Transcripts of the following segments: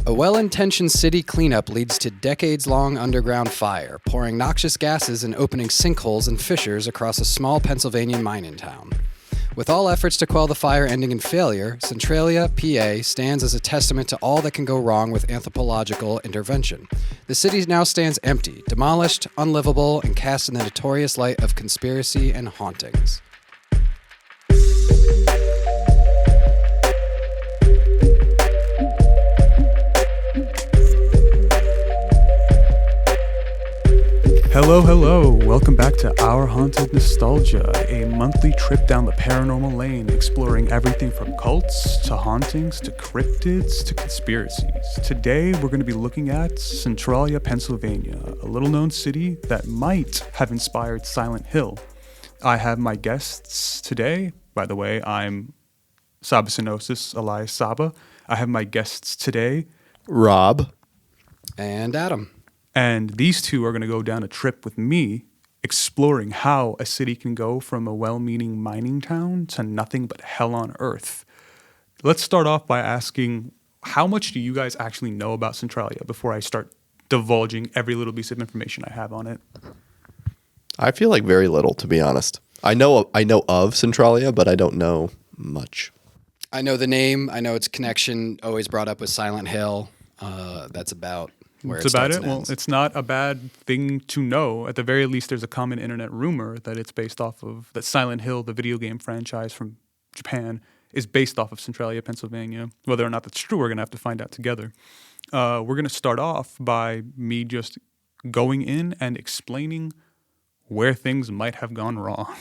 A well-intentioned city cleanup leads to decades-long underground fire, pouring noxious gases and opening sinkholes and fissures across a small Pennsylvania mining town. With all efforts to quell the fire ending in failure, Centralia, PA, stands as a testament to all that can go wrong with anthropological intervention. The city now stands empty, demolished, unlivable, and cast in the notorious light of conspiracy and hauntings. Hello. Welcome back to Our Haunted Nostalgia, a monthly trip down the paranormal lane, exploring everything from cults to hauntings to cryptids to conspiracies. Today, we're going to be looking at Centralia, Pennsylvania, a little-known city that might have inspired Silent Hill. I have my guests today. By the way, I'm Sabasinosis, Elias Saba. I have my guests today, Rob and Adam. And these two are going to go down a trip with me, exploring how a city can go from a well-meaning mining town to nothing but hell on earth. Let's start off by asking, how much do you guys actually know about Centralia before I start divulging every little piece of information I have on it? I feel like very little, to be honest. I know of Centralia, but I don't know much. I know the name. I know its connection, always brought up with Silent Hill. That's about where it's about it. Well, it's not a bad thing to know. At the very least, there's a common internet rumor that it's based off of, that Silent Hill, the video game franchise from Japan, is based off of Centralia, Pennsylvania. Whether or not that's true, we're going to have to find out together. We're going to start off by me just going in and explaining where things might have gone wrong.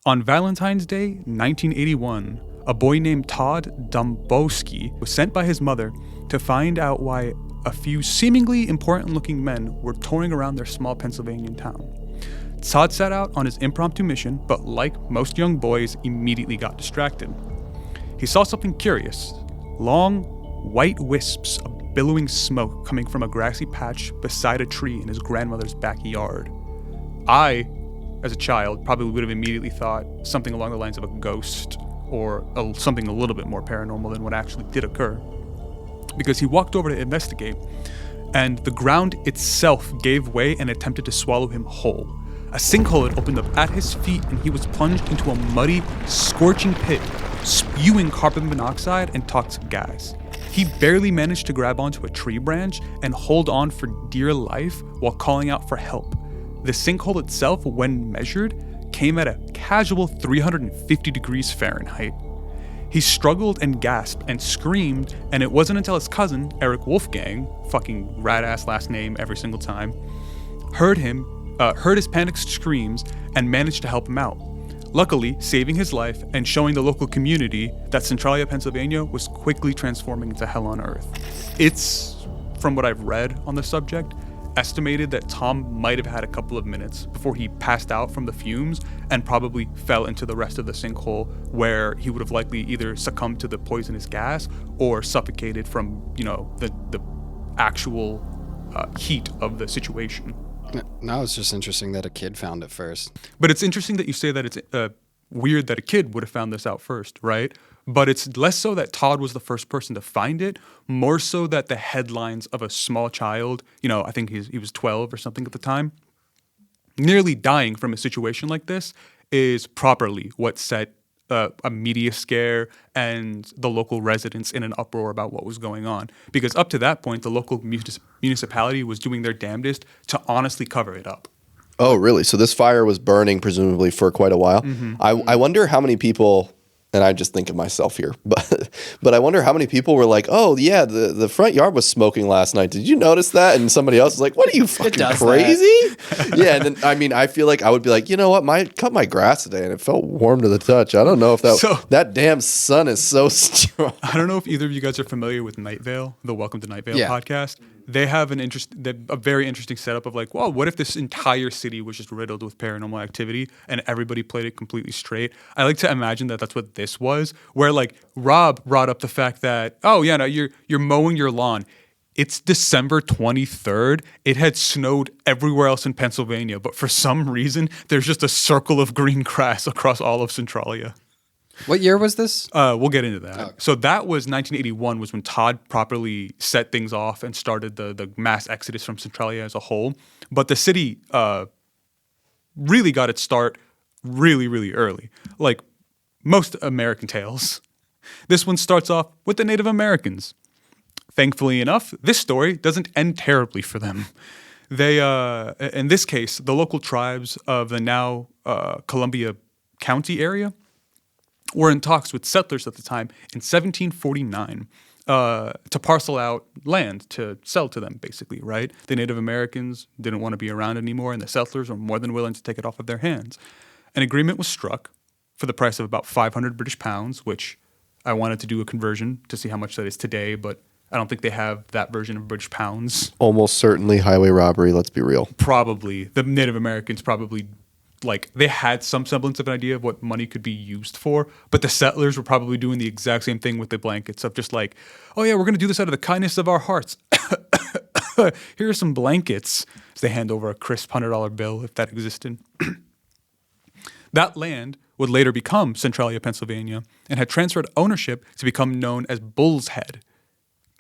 On Valentine's Day, 1981, a boy named Todd Domboski was sent by his mother to find out why a few seemingly important-looking men were touring around their small Pennsylvanian town. Todd set out on his impromptu mission, but like most young boys, immediately got distracted. He saw something curious: long, white wisps of billowing smoke coming from a grassy patch beside a tree in his grandmother's backyard. I, as a child, probably would have immediately thought something along the lines of a ghost or something a little bit more paranormal than what actually did occur, because he walked over to investigate, and the ground itself gave way and attempted to swallow him whole. A sinkhole had opened up at his feet, and he was plunged into a muddy, scorching pit, spewing carbon monoxide and toxic gas. He barely managed to grab onto a tree branch and hold on for dear life while calling out for help. The sinkhole itself, when measured, came at a casual 350 degrees Fahrenheit. He struggled and gasped and screamed, and it wasn't until his cousin, Eric Wolfgang, fucking rad-ass last name every single time, heard his panicked screams and managed to help him out, luckily saving his life and showing the local community that Centralia, Pennsylvania was quickly transforming into hell on earth. It's, from what I've read on the subject, estimated that Tom might have had a couple of minutes before he passed out from the fumes and probably fell into the rest of the sinkhole, where he would have likely either succumbed to the poisonous gas or suffocated from, the actual heat of the situation. No, it's just interesting that a kid found it first. But it's interesting that you say that it's weird that a kid would have found this out first, right? But it's less so that Todd was the first person to find it, more so that the headlines of a small child, I think he was 12 or something at the time, nearly dying from a situation like this is properly what set a media scare and the local residents in an uproar about what was going on. Because up to that point, the local municipality was doing their damnedest to honestly cover it up. Oh, really? So this fire was burning presumably for quite a while. Mm-hmm. I wonder how many people, and I just think of myself here, but I wonder how many people were like, oh yeah, the front yard was smoking last night. Did you notice that? And somebody else was like, what are you, fucking crazy? Yeah, and then I feel like I would be like, you know what, cut my grass today and it felt warm to the touch. I don't know if that damn sun is so strong. I don't know if either of you guys are familiar with Night Vale, the Welcome to Night Vale podcast. They have a very interesting setup of like, well, what if this entire city was just riddled with paranormal activity and everybody played it completely straight? I like to imagine that that's what this was, where like Rob brought up the fact that, oh yeah, no, you're mowing your lawn. It's December 23rd. It had snowed everywhere else in Pennsylvania, but for some reason, there's just a circle of green grass across all of Centralia. What year was this? We'll get into that. Oh. So that was 1981 was when Todd properly set things off and started the mass exodus from Centralia as a whole. But the city really got its start really, really early, like most American tales. This one starts off with the Native Americans. Thankfully enough, this story doesn't end terribly for them. They, in this case, the local tribes of the now Columbia County area were in talks with settlers at the time in 1749 to parcel out land to sell to them, basically, right? The Native Americans didn't want to be around anymore, and the settlers were more than willing to take it off of their hands. An agreement was struck for the price of about 500 British pounds, which I wanted to do a conversion to see how much that is today, but I don't think they have that version of British pounds. Almost certainly highway robbery, let's be real. Probably. The Native Americans probably, like, they had some semblance of an idea of what money could be used for, but the settlers were probably doing the exact same thing with the blankets of just like, oh yeah, we're going to do this out of the kindness of our hearts. Here are some blankets. As they hand over a crisp $100 bill, if that existed. That land would later become Centralia, Pennsylvania, and had transferred ownership to become known as Bull's Head.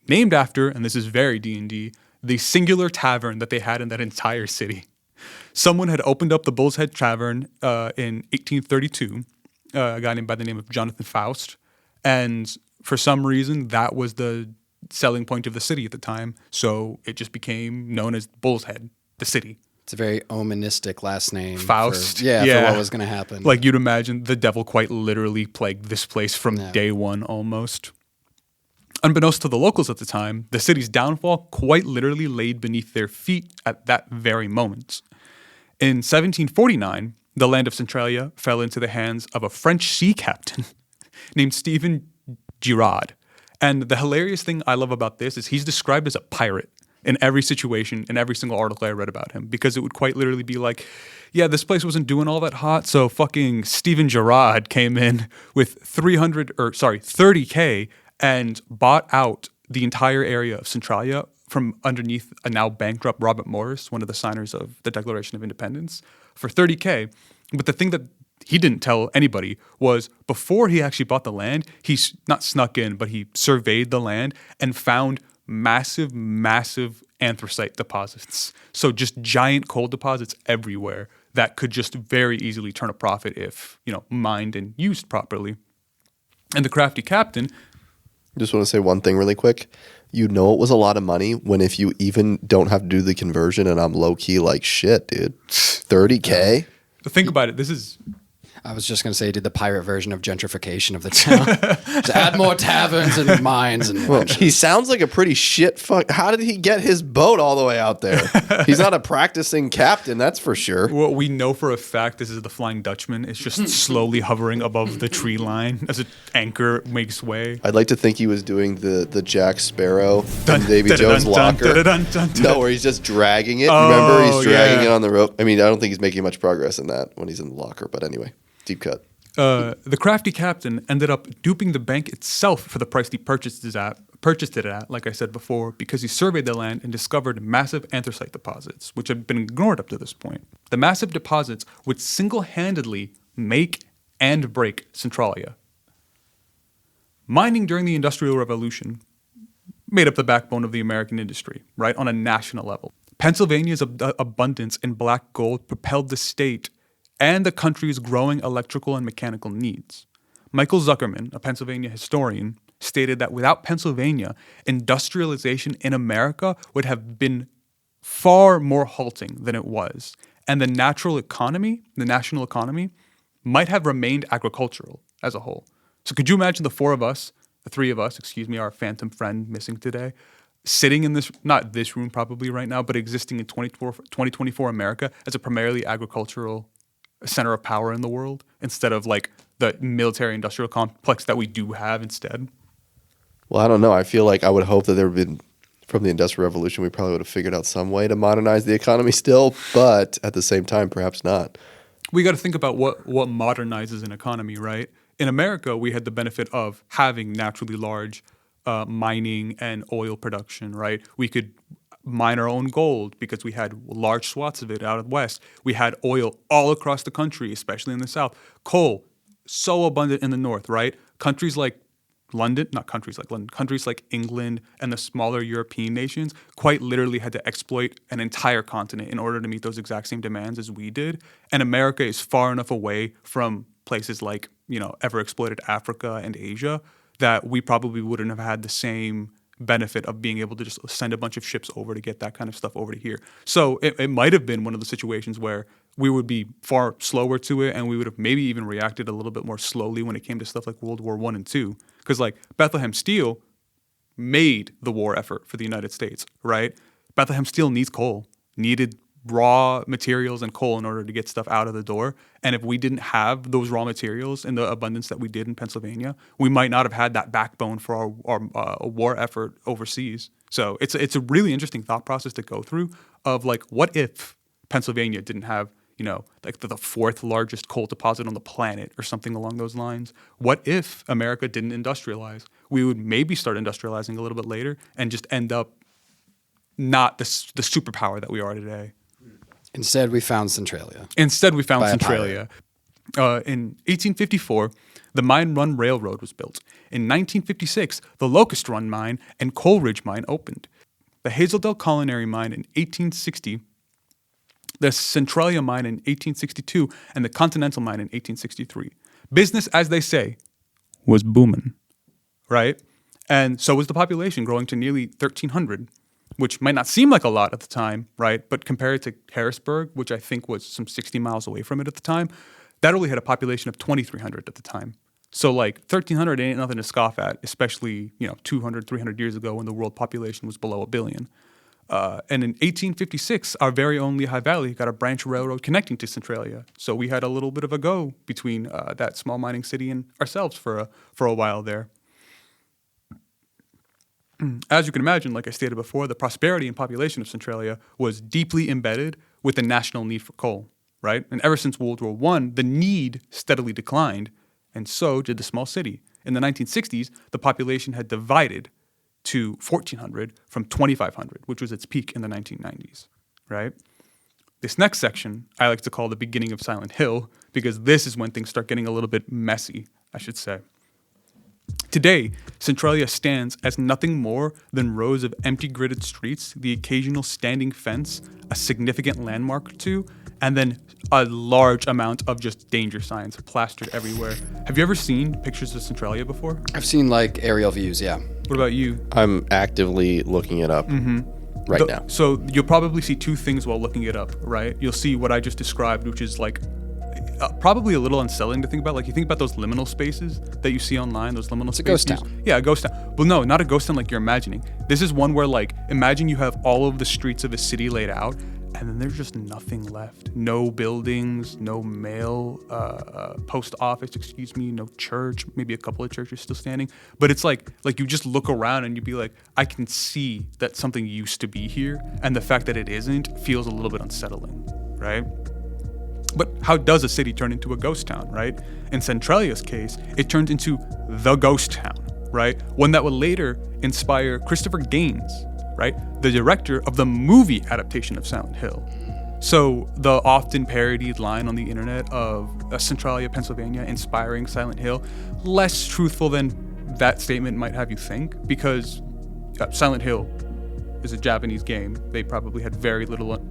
Named after, and this is very D&D, the singular tavern that they had in that entire city. Someone had opened up the Bull's Head Tavern in 1832, a guy named by the name of Jonathan Faust, and for some reason that was the selling point of the city at the time, so it just became known as Bull's Head, the city. It's a very omenistic last name. Faust. For what was going to happen. Like you'd imagine the devil quite literally plagued this place from day one almost. Unbeknownst to the locals at the time, the city's downfall quite literally laid beneath their feet at that very moment. In 1749, the land of Centralia fell into the hands of a French sea captain named Stephen Girard. And the hilarious thing I love about this is he's described as a pirate in every situation, in every single article I read about him, because it would quite literally be like, yeah, this place wasn't doing all that hot, so fucking Stephen Girard came in with 30K and bought out the entire area of Centralia from underneath a now bankrupt Robert Morris, one of the signers of the Declaration of Independence, for 30K. But the thing that he didn't tell anybody was before he actually bought the land, he not snuck in, but he surveyed the land and found massive, massive anthracite deposits. So just giant coal deposits everywhere that could just very easily turn a profit if, mined and used properly. And the crafty captain... Just want to say one thing really quick. You know it was a lot of money when if you even don't have to do the conversion and I'm low-key like, shit, dude. 30K? But think about it. This is... I was just going to say, did the pirate version of gentrification of the town. Just add more taverns and mines. And well, he sounds like a pretty shit fuck. How did he get his boat all the way out there? He's not a practicing captain, that's for sure. Well, we know for a fact this is the Flying Dutchman. It's just slowly hovering above the tree line as an anchor makes way. I'd like to think he was doing the Jack Sparrow from Davy Jones' locker. No, where he's just dragging it. Remember? He's dragging it on the rope. I mean, I don't think he's making much progress in that when he's in the locker, but anyway. Deep cut. The crafty captain ended up duping the bank itself for the price he purchased it at, like I said before, because he surveyed the land and discovered massive anthracite deposits, which had been ignored up to this point. The massive deposits would single-handedly make and break Centralia. Mining during the Industrial Revolution made up the backbone of the American industry, right, on a national level. Pennsylvania's abundance in black gold propelled the state and the country's growing electrical and mechanical needs. Michael Zuckerman, a Pennsylvania historian, stated that without Pennsylvania, industrialization in America would have been far more halting than it was, and the national economy might have remained agricultural as a whole. So could you imagine the three of us, our phantom friend missing today, sitting in this, not this room probably right now, but existing in 2024 America as a primarily agricultural center of power in the world instead of like the military industrial complex that we do have instead? Well, I don't know. I feel like I would hope that there would have been, from the Industrial Revolution, we probably would have figured out some way to modernize the economy still, but at the same time, perhaps not. We got to think about what modernizes an economy, right? In America, we had the benefit of having naturally large mining and oil production, right? We could mine our own gold because we had large swaths of it out of the West. We had oil all across the country, especially in the South. Coal, so abundant in the north, right? Countries like England and the smaller European nations quite literally had to exploit an entire continent in order to meet those exact same demands as we did. And America is far enough away from places like, ever exploited Africa and Asia that we probably wouldn't have had the same benefit of being able to just send a bunch of ships over to get that kind of stuff over to here. So it might have been one of the situations where we would be far slower to it, and we would have maybe even reacted a little bit more slowly when it came to stuff like World War I and II. Because like Bethlehem Steel made the war effort for the United States, right? Bethlehem Steel needs coal, needed raw materials and coal in order to get stuff out of the door. And if we didn't have those raw materials in the abundance that we did in Pennsylvania, we might not have had that backbone for our war effort overseas. So it's a really interesting thought process to go through of like, what if Pennsylvania didn't have, like the fourth largest coal deposit on the planet or something along those lines? What if America didn't industrialize? We would maybe start industrializing a little bit later and just end up not the superpower that we are today. Instead, we found Centralia. In 1854, the Mine Run Railroad was built. In 1956, the Locust Run Mine and Coal Ridge Mine opened. The Hazeldale Culinary Mine in 1860, the Centralia Mine in 1862, and the Continental Mine in 1863. Business, as they say, was booming, right? And so was the population, growing to nearly 1,300. Which might not seem like a lot at the time, right? But compared to Harrisburg, which I think was some 60 miles away from it at the time, that only had a population of 2,300 at the time. So like 1,300 ain't nothing to scoff at, especially 200, 300 years ago when the world population was below 1 billion. And in 1856, our very own Lehigh Valley got a branch railroad connecting to Centralia. So we had a little bit of a go between that small mining city and ourselves for a while there. As you can imagine, like I stated before, the prosperity and population of Centralia was deeply embedded with the national need for coal, right? And ever since World War I, the need steadily declined, and so did the small city. In the 1960s, the population had divided to 1,400 from 2,500, which was its peak in the 1990s, right? This next section I like to call the beginning of Silent Hill, because this is when things start getting a little bit messy, I should say. Today, Centralia stands as nothing more than rows of empty gridded streets, the occasional standing fence, a significant landmark or two, and then a large amount of just danger signs plastered everywhere. Have you ever seen pictures of Centralia before? I've seen like aerial views, yeah. What about you? I'm actively looking it up right now. So you'll probably see two things while looking it up, right? You'll see what I just described, which is like probably a little unsettling to think about. Like you think about those liminal spaces that you see online, those liminal spaces. It's a ghost town. Yeah, a ghost town. Well, no, not a ghost town like you're imagining. This is one where like, imagine you have all of the streets of a city laid out and then there's just nothing left. No buildings, no mail, post office, no church, maybe a couple of churches still standing. But it's like you just look around and you'd be like, I can see that something used to be here. And the fact that it isn't feels a little bit unsettling, right? But how does a city turn into a ghost town, right? In Centralia's case, it turned into the ghost town, right? One that would later inspire Christopher Gaines, right? The director of the movie adaptation of Silent Hill. So the often parodied line on the internet of Centralia, Pennsylvania, inspiring Silent Hill, less truthful than that statement might have you think, because Silent Hill is a Japanese game. They probably had very little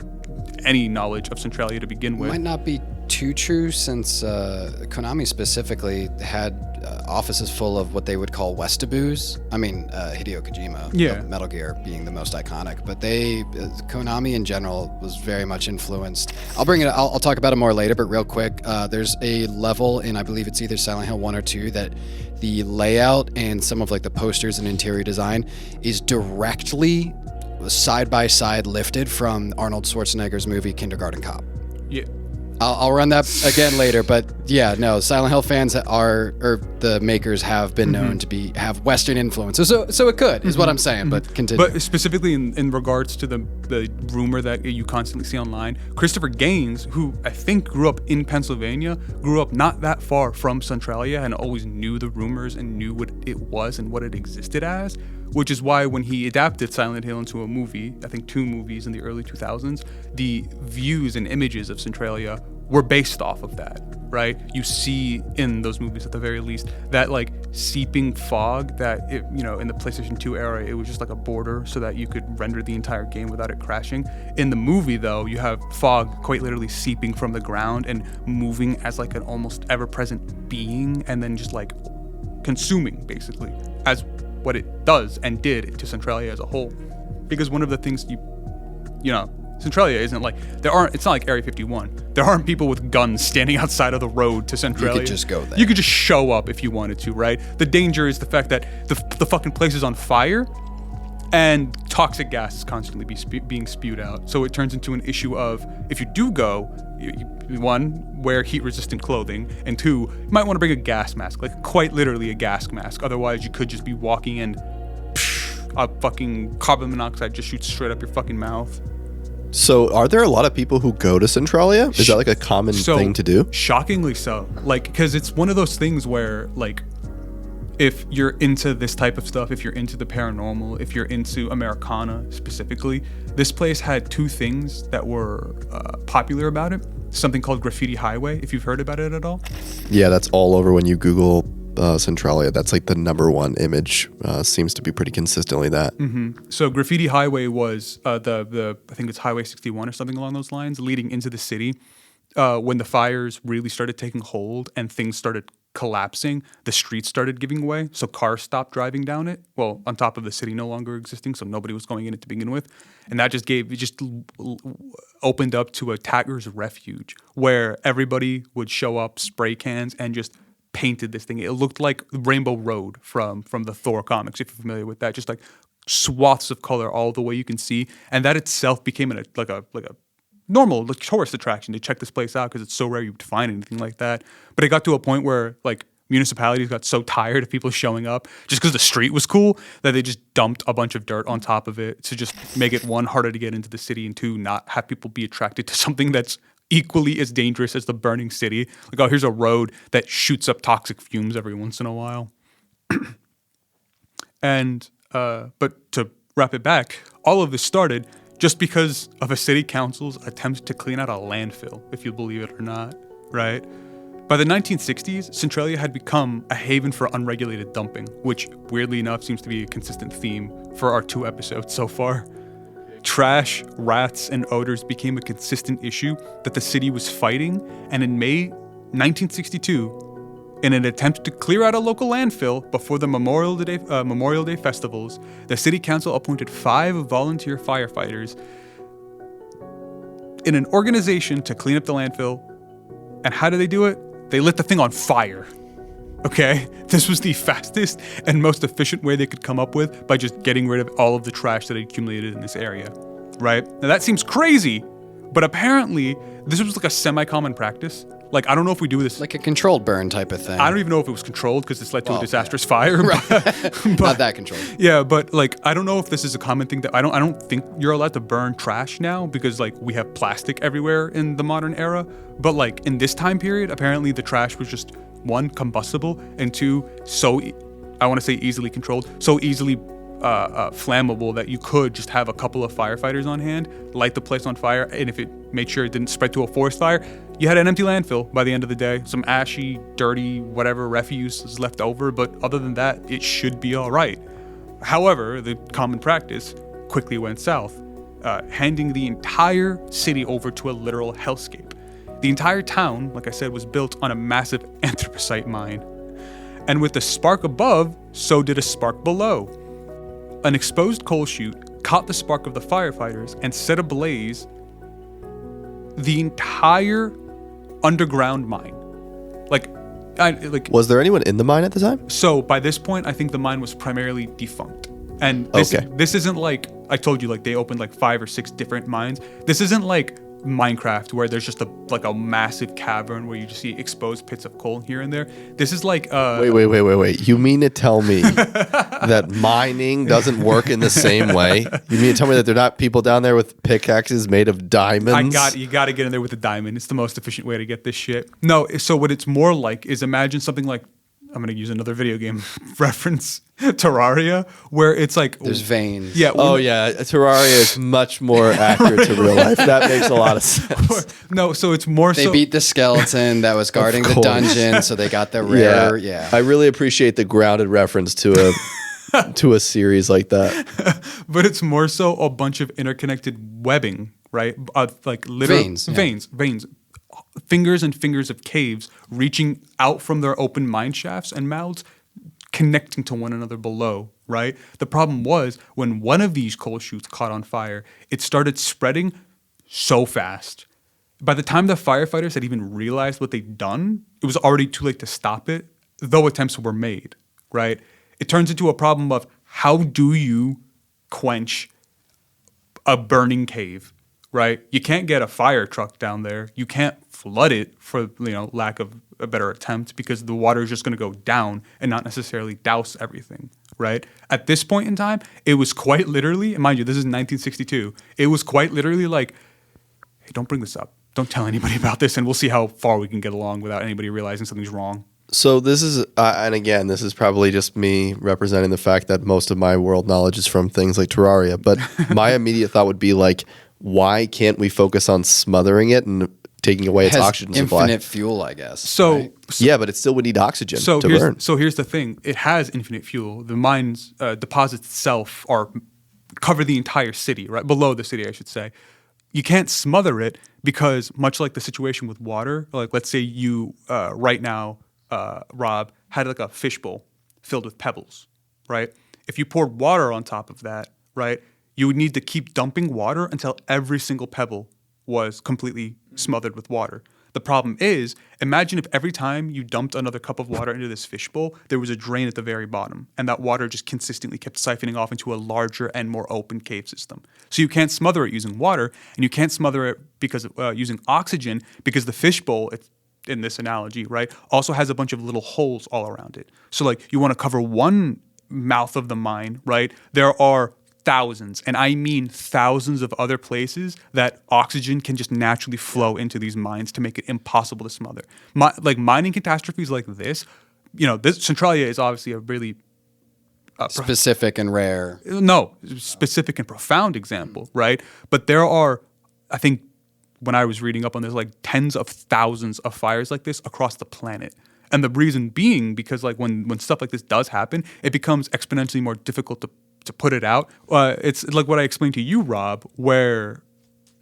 any knowledge of Centralia to begin with. Might not be too true, since Konami specifically had offices full of what they would call Westaboos. I mean, Hideo Kojima, Metal Gear being the most iconic, but Konami in general was very much influenced. I'll talk about it more later, but real quick, there's a level in, I believe it's either Silent Hill 1 or 2, that the layout and some of like the posters and interior design is directly side by side lifted from Arnold Schwarzenegger's movie Kindergarten Cop. Yeah. I'll run that again later, but yeah, no, Silent Hill fans the makers have been known to have Western influences, so it could, is what I'm saying, but continue. But specifically in regards to the rumor that you constantly see online, Christopher Gaines, who I think grew up in Pennsylvania, grew up not that far from Centralia and always knew the rumors and knew what it was and what it existed as, which is why when he adapted Silent Hill into a movie, I think 2 movies in the early 2000s, the views and images of Centralia were based off of that, right? You see in those movies, at the very least, that like seeping fog that, in the PlayStation 2 era, it was just like a border so that you could render the entire game without it crashing. In the movie, though, you have fog quite literally seeping from the ground and moving as like an almost ever-present being, and then just like consuming, basically, as what it does and did to Centralia as a whole. Because one of the things Centralia isn't like, it's not like Area 51. There aren't people with guns standing outside of the road to Centralia. You could just go there. You could just show up if you wanted to, right? The danger is the fact that the fucking place is on fire and toxic gas is constantly being spewed out. So it turns into an issue of, if you do go, one, wear heat-resistant clothing, and 2, you might want to bring a gas mask, like quite literally a gas mask. Otherwise, you could just be walking and a fucking carbon monoxide just shoots straight up your fucking mouth. So are there a lot of people who go to Centralia? Is that like a common thing to do? Shockingly so. Like, because it's one of those things where, like, if you're into this type of stuff, if you're into the paranormal, if you're into Americana specifically, this place had 2 things that were popular about it. Something called Graffiti Highway, if you've heard about it at all. Yeah, that's all over when you Google Centralia. That's like the number 1 image. Seems to be pretty consistently that. Mm-hmm. So Graffiti Highway was I think it's Highway 61 or something along those lines, leading into the city. When the fires really started taking hold and things started collapsing, the streets started giving way, so cars stopped driving down it. Well, on top of the city no longer existing, so nobody was going in it to begin with, and that just opened up to a tagger's refuge where everybody would show up, spray cans, and just painted this thing. It looked like Rainbow Road from the Thor comics, if you're familiar with that. Just like swaths of color all the way you can see, and that itself became a normal tourist attraction to check this place out because it's so rare you'd find anything like that. But it got to a point where like municipalities got so tired of people showing up just because the street was cool that they just dumped a bunch of dirt on top of it to just make it, 1, harder to get into the city, and 2, not have people be attracted to something that's equally as dangerous as the burning city. Like, oh, here's a road that shoots up toxic fumes every once in a while. And but to wrap it back, all of this started just because of a city council's attempt to clean out a landfill, if you believe it or not, right? By the 1960s, Centralia had become a haven for unregulated dumping, which weirdly enough seems to be a consistent theme for our 2 episodes so far. Trash, rats, and odors became a consistent issue that the city was fighting, and in May 1962, in an attempt to clear out a local landfill before the Memorial Day festivals, the city council appointed 5 volunteer firefighters in an organization to clean up the landfill. And how did they do it? They lit the thing on fire. Okay? This was the fastest and most efficient way they could come up with by just getting rid of all of the trash that had accumulated in this area. Right? Now that seems crazy, but apparently this was like a semi-common practice. Like, I don't know if we do this. Like a controlled burn type of thing. I don't even know if it was controlled because this led to a disastrous fire. Right. But, not that controlled. Yeah, but like, I don't know if this is a common thing that I don't think you're allowed to burn trash now because like we have plastic everywhere in the modern era. But like in this time period, apparently the trash was just 1, combustible, and 2, I want to say easily controlled, so easily flammable that you could just have a couple of firefighters on hand, light the place on fire, and if it made sure it didn't spread to a forest fire, you had an empty landfill by the end of the day. Some ashy, dirty, whatever refuse is left over, but other than that, it should be all right. However, the common practice quickly went south, handing the entire city over to a literal hellscape. The entire town, like I said, was built on a massive anthracite mine. And with the spark above, so did a spark below. An exposed coal chute caught the spark of the firefighters and set ablaze the entire underground mine. Was there anyone in the mine at the time? So by this point, I think the mine was primarily defunct. And this isn't like, I told you, like they opened like 5 or 6 different mines. This isn't like Minecraft where there's just a massive cavern where you just see exposed pits of coal here and there. This is like wait. You mean to tell me that mining doesn't work in the same way? You mean to tell me that there are not people down there with pickaxes made of diamonds? You got to get in there with a diamond. It's the most efficient way to get this shit. No, so what it's more like is imagine something like I'm going to use another video game reference, Terraria, where it's like There's veins. Yeah. Oh yeah, Terraria is much more accurate to real life. That makes a lot of sense. No, so it's more They so beat the skeleton that was guarding the dungeon, so they got the rare. Yeah. I really appreciate the grounded reference to a series like that. but it's more so a bunch of interconnected webbing, right? Like literal Veins, yeah. veins, fingers and fingers of caves reaching out from their open mine shafts and mouths, connecting to one another below, right? The problem was when one of these coal chutes caught on fire, it started spreading so fast. By the time the firefighters had even realized what they'd done, it was already too late to stop it, though attempts were made, right? It turns into a problem of how do you quench a burning cave, right? You can't get a fire truck down there. You can't flood it for lack of a better attempt because the water is just going to go down and not necessarily douse everything, right? At this point in time, it was quite literally, and mind you, this is 1962. It was quite literally like, hey, don't bring this up. Don't tell anybody about this, and we'll see how far we can get along without anybody realizing something's wrong. So this is, and again, this is probably just me representing the fact that most of my world knowledge is from things like Terraria. But my immediate thought would be like, why can't we focus on smothering it and taking away its oxygen supply? Infinite fuel, I guess. So, right? Yeah, but it still would need oxygen to burn. So here's the thing: it has infinite fuel. The mine's deposits itself cover the entire city, right below the city, I should say. You can't smother it because, much like the situation with water, like let's say you right now, Rob, had like a fishbowl filled with pebbles, right? If you poured water on top of that, right, you would need to keep dumping water until every single pebble was completely smothered with water. The problem is, imagine if every time you dumped another cup of water into this fishbowl, there was a drain at the very bottom, and that water just consistently kept siphoning off into a larger and more open cave system. So you can't smother it using water, and you can't smother it because of, using oxygen, because the fishbowl, in this analogy, right, also has a bunch of little holes all around it. So like you want to cover one mouth of the mine, right? There are thousands, and I mean thousands of other places that oxygen can just naturally flow into these mines to make it impossible to smother. Like mining catastrophes like this, this Centralia is obviously a really specific and rare. No, specific and profound example, right? But there are, I think, when I was reading up on this, like tens of thousands of fires like this across the planet. And the reason being because like when stuff like this does happen, it becomes exponentially more difficult to put it out. It's like what I explained to you, Rob, where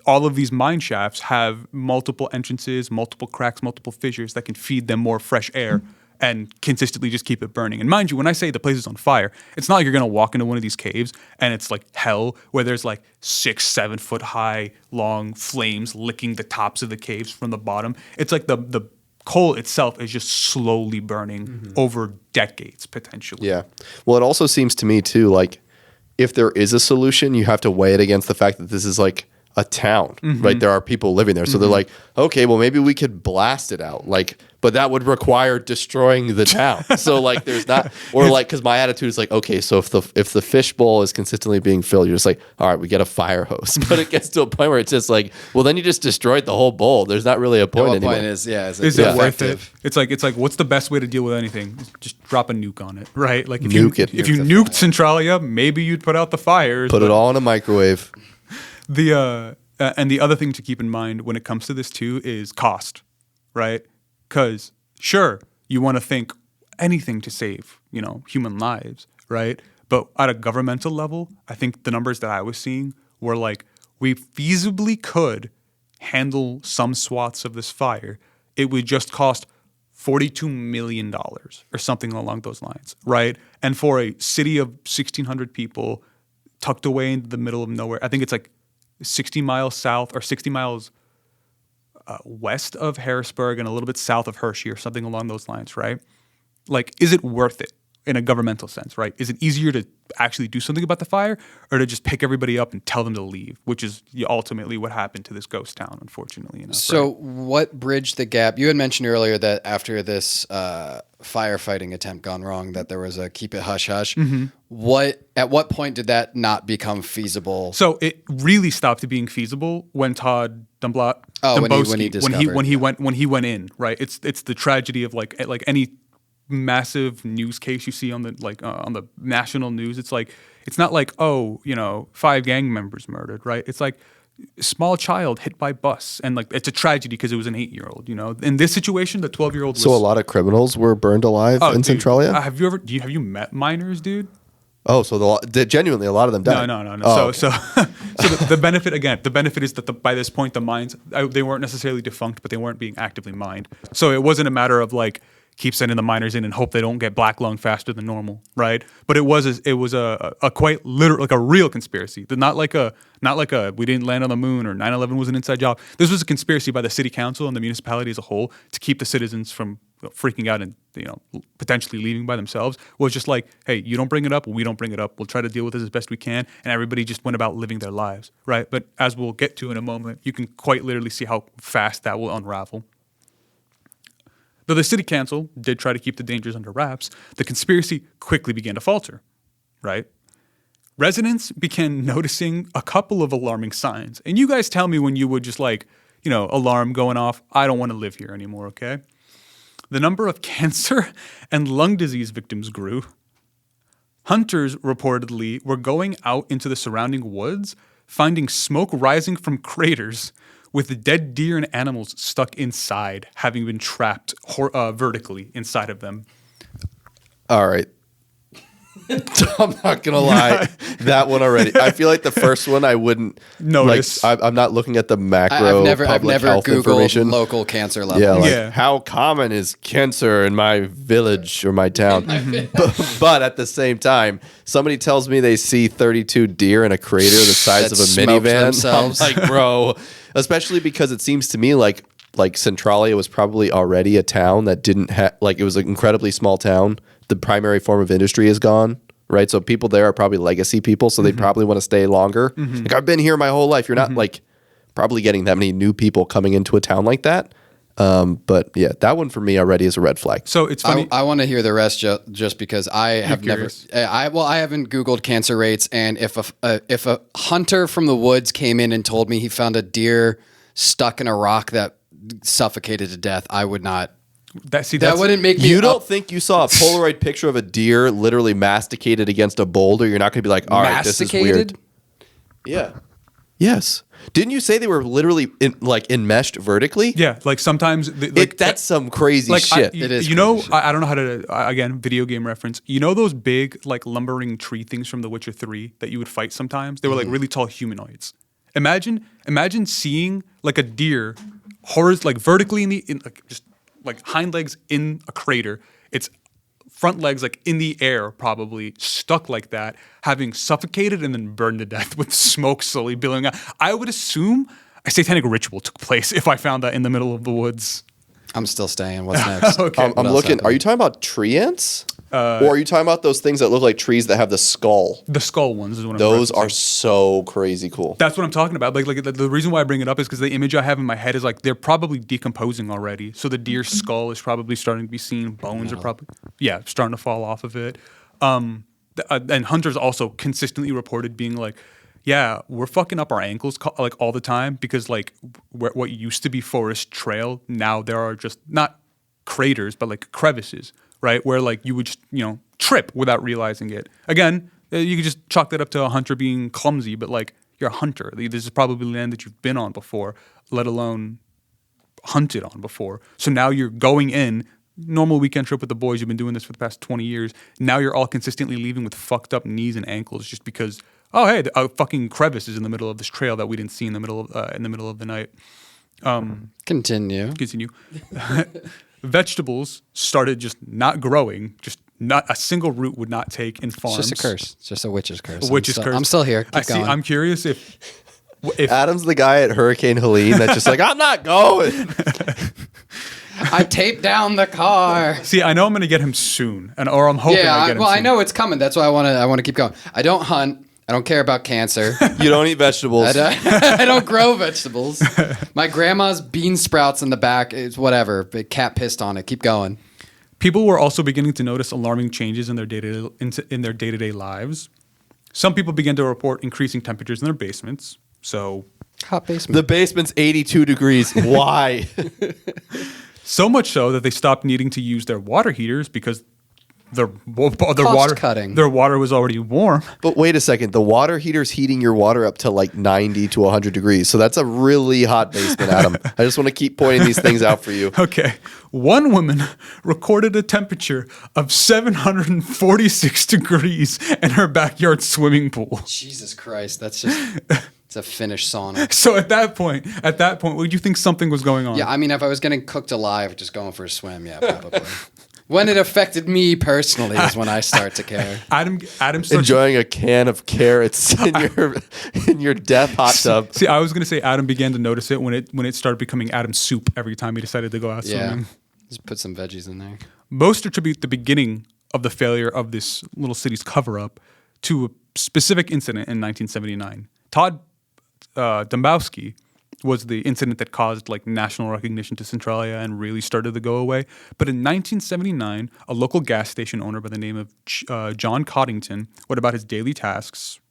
all of these mine shafts have multiple entrances, multiple cracks, multiple fissures that can feed them more fresh air and consistently just keep it burning. And mind you, when I say the place is on fire, it's not like you're going to walk into one of these caves and it's like hell where there's like 6-7 foot high long flames licking the tops of the caves from the bottom. It's like the coal itself is just slowly burning over decades potentially. Yeah. Well, it also seems to me too, like if there is a solution, you have to weigh it against the fact that this is like a town, right? There are people living there. So they're like, okay, well maybe we could blast it out. Like, but that would require destroying the town. So like there's not, or like, cause my attitude is like, okay, so if the fishbowl is consistently being filled, you're just like, all right, we get a fire hose. But it gets to a point where it's just like, well then you just destroyed the whole bowl. There's not really a point anymore. The point is, is it worth it? It's like, what's the best way to deal with anything? Just drop a nuke on it, right? Like if you nuked Centralia, maybe you'd put out the fires. Put it all in a microwave. And the other thing to keep in mind when it comes to this too is cost, right? Because sure, you want to think anything to save, human lives, right? But at a governmental level, I think the numbers that I was seeing were like, we feasibly could handle some swaths of this fire. It would just cost $42 million or something along those lines, right? And for a city of 1,600 people tucked away into the middle of nowhere, I think it's like 60 miles south or 60 miles west of Harrisburg and a little bit south of Hershey or something along those lines, right? Like, is it worth it in a governmental sense, right? Is it easier to actually do something about the fire or to just pick everybody up and tell them to leave, which is ultimately what happened to this ghost town, unfortunately enough. So right? What bridged the gap? You had mentioned earlier that after this firefighting attempt gone wrong, that there was a keep it hush hush. At what point did that not become feasible? So it really stopped being feasible when Todd when he discovered, when he went in, right? It's the tragedy of like any massive news case you see on the national news. It's like, it's not like, oh, 5 gang members murdered, right? It's like a small child hit by bus, and like it's a tragedy because it was an 8-year-old. In this situation, the 12-year-old. So a lot of criminals were burned alive in dude, Centralia. Have you met minors, dude? Oh, so genuinely a lot of them died. No. Oh, so the benefit is that by this point the mines, they weren't necessarily defunct, but they weren't being actively mined. So it wasn't a matter of like keep sending the miners in and hope they don't get black lung faster than normal, right? But it was a quite literal, like a real conspiracy. Not like a we didn't land on the moon or 9/11 was an inside job. This was a conspiracy by the city council and the municipality as a whole to keep the citizens from freaking out and potentially leaving by themselves. Was just like, hey, you don't bring it up, we don't bring it up. We'll try to deal with this as best we can, and everybody just went about living their lives, right? But as we'll get to in a moment, you can quite literally see how fast that will unravel. Though the city council did try to keep the dangers under wraps, the conspiracy quickly began to falter, right? Residents began noticing a couple of alarming signs. And you guys tell me when you would just alarm going off, I don't want to live here anymore, okay? The number of cancer and lung disease victims grew. Hunters reportedly were going out into the surrounding woods, finding smoke rising from craters with dead deer and animals stuck inside, having been trapped vertically inside of them. All right. I'm not gonna lie, that one already. I feel like the first one I wouldn't notice. Like, I'm not looking at the macro. I've never health Googled information. local cancer levels. Yeah, how common is cancer in my village or my town? but at the same time, somebody tells me they see 32 deer in a crater the size of a minivan. Themselves. I'm like, bro, especially because it seems to me like Centralia was probably already a town that didn't have, like, it was an incredibly small town. The primary form of industry is gone, right? So people there are probably legacy people, so they probably want to stay longer. Like, I've been here my whole life. You're not like probably getting that many new people coming into a town like that. But yeah, that one for me already is a red flag. So it's funny. I want to hear the rest just because I have never. I haven't Googled cancer rates, and if a hunter from the woods came in and told me he found a deer stuck in a rock that suffocated to death, I would not. That wouldn't make me. You don't think you saw a Polaroid picture of a deer literally masticated against a boulder? You're not going to be like, all right, this is weird. Yeah. Yes. Didn't you say they were literally enmeshed vertically? Yeah, like sometimes that's some crazy shit. It is. I don't know how to again, video game reference. You know those big like lumbering tree things from The Witcher 3 that you would fight sometimes? They were like really tall humanoids. Imagine seeing like a deer vertically in just like hind legs in a crater, its front legs like in the air, probably stuck like that, having suffocated and then burned to death with smoke slowly billowing out. I would assume a satanic ritual took place if I found that in the middle of the woods. I'm still staying. What's next? Okay. I'm looking. Are you talking about tree ants? Or are you talking about those things that look like trees that have the skull? The skull ones is what I'm Those referencing. are so crazy cool. That's what I'm talking about. Like the reason why I bring it up is because the image I have in my head is like they're probably decomposing already. So the deer's skull is probably starting to be seen. Bones are probably starting to fall off of it. And hunters also consistently reported being like, yeah, we're fucking up our ankles like all the time because like what used to be forest trail, now there are just not craters but like crevices, right? Where like you would just, trip without realizing it. Again, you could just chalk that up to a hunter being clumsy, but like you're a hunter. This is probably land that you've been on before, let alone hunted on before. So now you're going in, normal weekend trip with the boys, you've been doing this for the past 20 years. Now you're all consistently leaving with fucked up knees and ankles just because, oh, hey, a fucking crevice is in the middle of this trail that we didn't see in the middle of the night. Continue. Vegetables started just not growing, just not a single root would not take in farms. It's just a curse. It's just a witch's curse. Curse. I'm still here. Keep going. I'm curious if Adam's the guy at Hurricane Helene that's just like, I'm not going. I taped down the car. See, I know I'm going to get him soon, or I'm hoping I get him soon. I know it's coming. That's why I want to keep going. I don't hunt. I don't care about cancer. You don't eat vegetables. I don't grow vegetables. My grandma's bean sprouts in the back is whatever. But cat pissed on it. Keep going. People were also beginning to notice alarming changes in their day-to-day lives. Some people began to report increasing temperatures in their basements. So hot basement. The basement's 82 degrees. Why? So much so that they stopped needing to use their water heaters because their water was already warm. But wait a second, the water heater's heating your water up to like 90 to 100 degrees. So that's a really hot basement, Adam. I just want to keep pointing these things out for you. Okay. One woman recorded a temperature of 746 degrees in her backyard swimming pool. Jesus Christ, that's just it's a Finnish sauna. So at that point, would you think something was going on? Yeah, I mean, if I was getting cooked alive, just going for a swim, yeah, probably. When it affected me personally is when I start to care. Adam starts enjoying a can of carrots in your death hot tub. See, I was gonna say Adam began to notice it when it started becoming Adam soup every time he decided to go out swimming. Just put some veggies in there. Most attribute the beginning of the failure of this little city's cover-up to a specific incident in 1979. Todd Dombowski was the incident that caused like national recognition to Centralia and really started to go away. But in 1979, a local gas station owner by the name of John Coddington went about his daily tasks.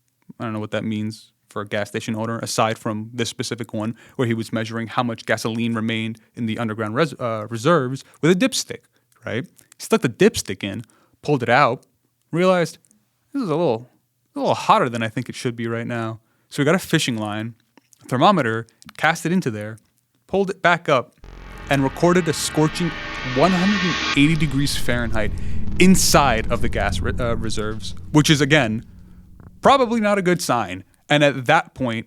I don't know what that means for a gas station owner, aside from this specific one where he was measuring how much gasoline remained in the underground reserves with a dipstick, right? He stuck the dipstick in, pulled it out, realized this is a little hotter than I think it should be right now. So he got a fishing line, thermometer, cast it into there, pulled it back up, and recorded a scorching 180 degrees Fahrenheit inside of the gas reserves, which is, again, probably not a good sign. And at that point,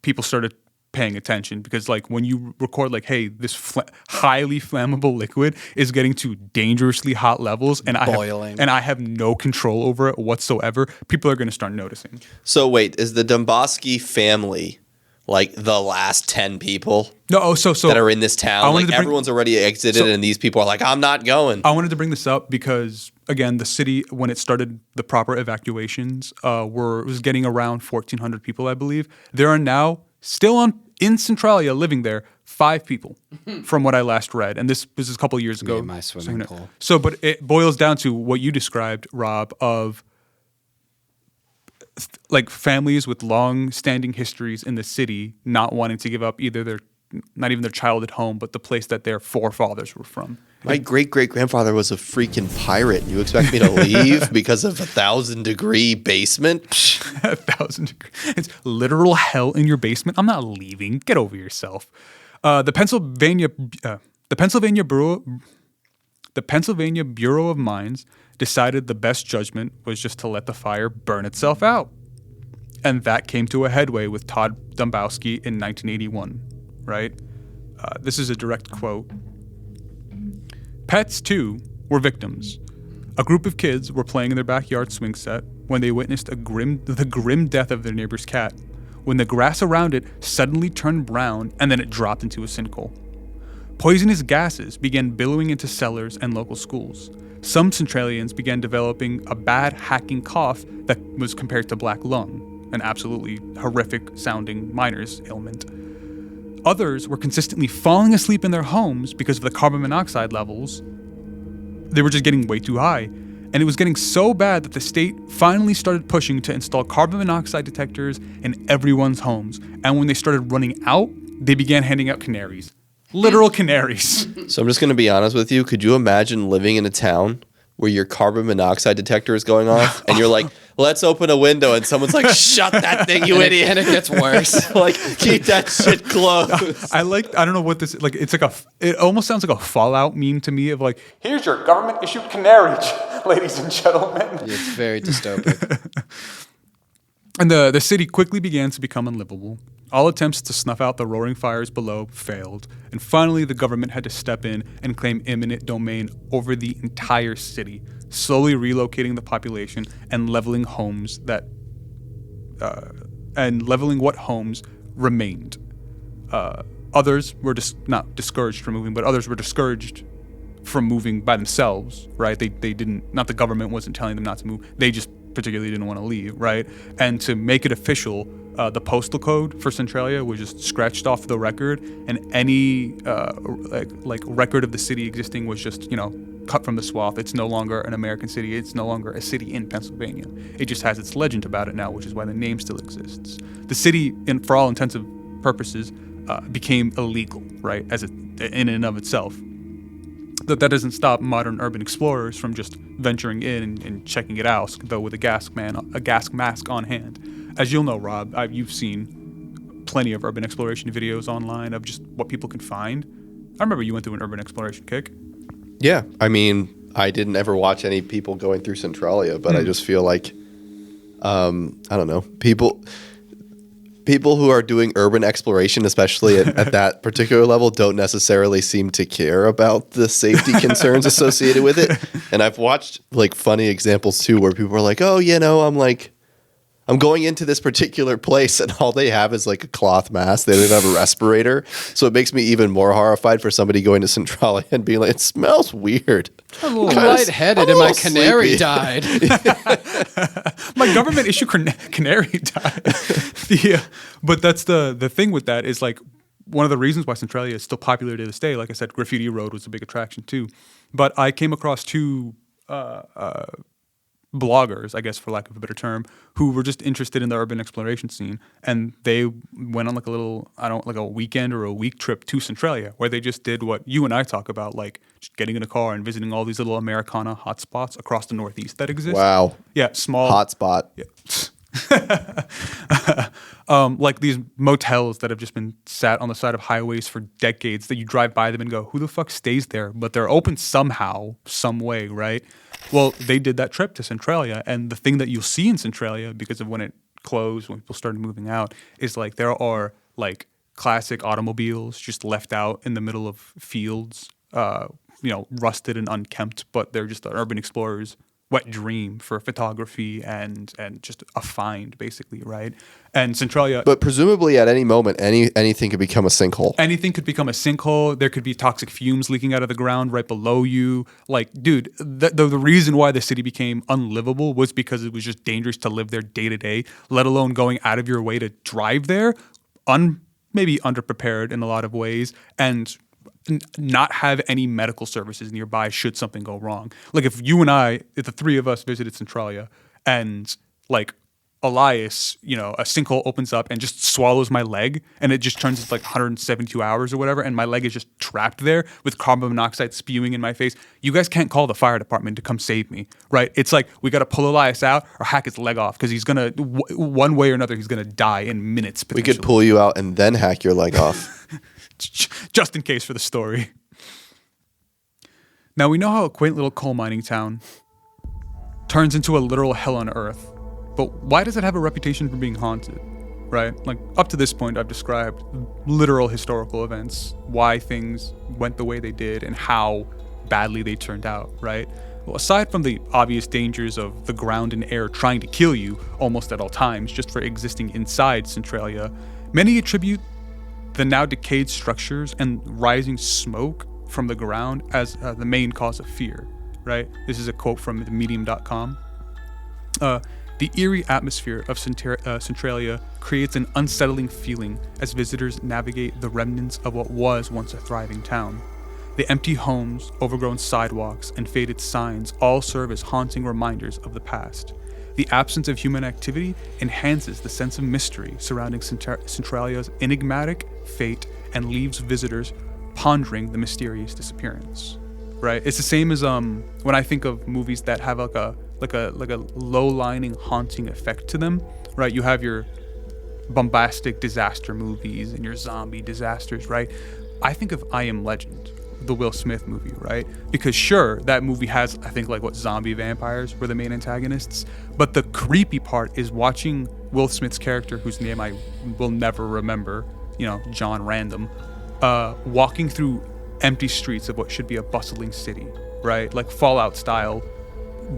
people started paying attention because, like, when you record, like, hey, this highly flammable liquid is getting to dangerously hot levels, and I have no control over it whatsoever, people are going to start noticing. So wait, is the Dombowski family like the last 10 people that are in this town? Like everyone's already exited and these people are like, I'm not going. I wanted to bring this up because, again, the city, when it started the proper evacuations, was getting around 1,400 people, I believe. There are now still in Centralia living there 5 people from what I last read. And this was a couple of years ago. My swimming pool. So, but it boils down to what you described, Rob, of like families with long-standing histories in the city not wanting to give up either not even their childhood home, but the place that their forefathers were from. My great-great-grandfather was a freaking pirate. You expect me to leave because of 1,000-degree basement? 1,000 degrees. It's literal hell in your basement. I'm not leaving. Get over yourself. The Pennsylvania Bureau of Mines decided the best judgment was just to let the fire burn itself out. And that came to a headway with Todd Dombowski in 1981, right? This is a direct quote. Pets, too, were victims. A group of kids were playing in their backyard swing set when they witnessed the grim death of their neighbor's cat, when the grass around it suddenly turned brown and then it dropped into a sinkhole. Poisonous gases began billowing into cellars and local schools. Some Centralians began developing a bad hacking cough that was compared to black lung, an absolutely horrific-sounding miner's ailment. Others were consistently falling asleep in their homes because of the carbon monoxide levels. They were just getting way too high. And it was getting so bad that the state finally started pushing to install carbon monoxide detectors in everyone's homes. And when they started running out, they began handing out canaries. Literal canaries. So I'm just going to be honest with you. Could you imagine living in a town where your carbon monoxide detector is going off and you're like, let's open a window, and someone's like, shut that thing, you idiot. And it gets worse. Like, keep that shit closed. I don't know what this, like, it almost sounds like a Fallout meme to me of like, here's your government issued canary, ladies and gentlemen. It's very dystopic. And the city quickly began to become unlivable. All attempts to snuff out the roaring fires below failed, and finally the government had to step in and claim eminent domain over the entire city, slowly relocating the population and leveling what homes remained. Others were not discouraged from moving, but others were discouraged from moving by themselves, right? They didn't, not the government wasn't telling them not to move, they just particularly didn't want to leave, right? And to make it official, the postal code for Centralia was just scratched off the record, and any like record of the city existing was just, cut from the swath. It's no longer an American city. It's no longer a city in Pennsylvania. It just has its legend about it now, which is why the name still exists. The city, for all intents and purposes, became illegal, right, in and of itself. That doesn't stop modern urban explorers from just venturing in and checking it out, though with a gas mask on hand. As you'll know, Rob, you've seen plenty of urban exploration videos online of just what people can find. I remember you went through an urban exploration kick. Yeah, I mean, I didn't ever watch any people going through Centralia, but I just feel like, I don't know, people who are doing urban exploration, especially at that particular level, don't necessarily seem to care about the safety concerns associated with it. And I've watched like funny examples too, where people are like, "Oh, I'm going into this particular place," and all they have is like a cloth mask. They don't even have a respirator. So it makes me even more horrified for somebody going to Centralia and being like, "It smells weird. I'm a little lightheaded and my canary died." My government issue canary died. Yeah, but that's the thing with that is like one of the reasons why Centralia is still popular to this day. Like I said, Graffiti Road was a big attraction too. But I came across two bloggers, I guess for lack of a better term, who were just interested in the urban exploration scene, and they went on like a weekend or a week trip to Centralia, where they just did what you and I talk about, like just getting in a car and visiting all these little Americana hotspots across the Northeast that exist. Wow. Yeah, small hotspot. Yeah. Like these motels that have just been sat on the side of highways for decades that you drive by them and go, who the fuck stays there? But they're open somehow, some way, right? Well, they did that trip to Centralia, and the thing that you'll see in Centralia, because of when it closed, when people started moving out, is like there are like classic automobiles just left out in the middle of fields, rusted and unkempt, but they're just an urban explorer's wet dream for photography and just a find, basically, right? And Centralia... But presumably at any moment, anything could become a sinkhole. Anything could become a sinkhole. There could be toxic fumes leaking out of the ground right below you. Like, dude, the reason why the city became unlivable was because it was just dangerous to live there day to day, let alone going out of your way to drive there, maybe underprepared in a lot of ways, and not have any medical services nearby should something go wrong. Like if the three of us visited Centralia and like Elias, a sinkhole opens up and just swallows my leg, and it just turns into like 172 hours or whatever, and my leg is just trapped there with carbon monoxide spewing in my face. You guys can't call the fire department to come save me, right? It's like we got to pull Elias out or hack his leg off because he's gonna one way or another he's gonna die in minutes. We could pull you out and then hack your leg off. Just in case for the story. Now we know how a quaint little coal mining town turns into a literal hell on earth, but why does it have a reputation for being haunted, right? Like up to this point I've described literal historical events, why things went the way they did and how badly they turned out, right? Well, aside from the obvious dangers of the ground and air trying to kill you almost at all times just for existing inside Centralia, many attribute the now decayed structures and rising smoke from the ground as the main cause of fear, right? This is a quote from themedium.com. The eerie atmosphere of Centralia creates an unsettling feeling as visitors navigate the remnants of what was once a thriving town. The empty homes, overgrown sidewalks, and faded signs all serve as haunting reminders of the past. The absence of human activity enhances the sense of mystery surrounding Centralia's enigmatic fate and leaves visitors pondering the mysterious disappearance. Right? It's the same as when I think of movies that have like a low-lining haunting effect to them. Right? You have your bombastic disaster movies and your zombie disasters. Right? I think of I Am Legend, the Will Smith movie, right? Because sure, that movie has, I think, like what zombie vampires were the main antagonists, but the creepy part is watching Will Smith's character, whose name I will never remember, John Random, walking through empty streets of what should be a bustling city, right? Like Fallout style,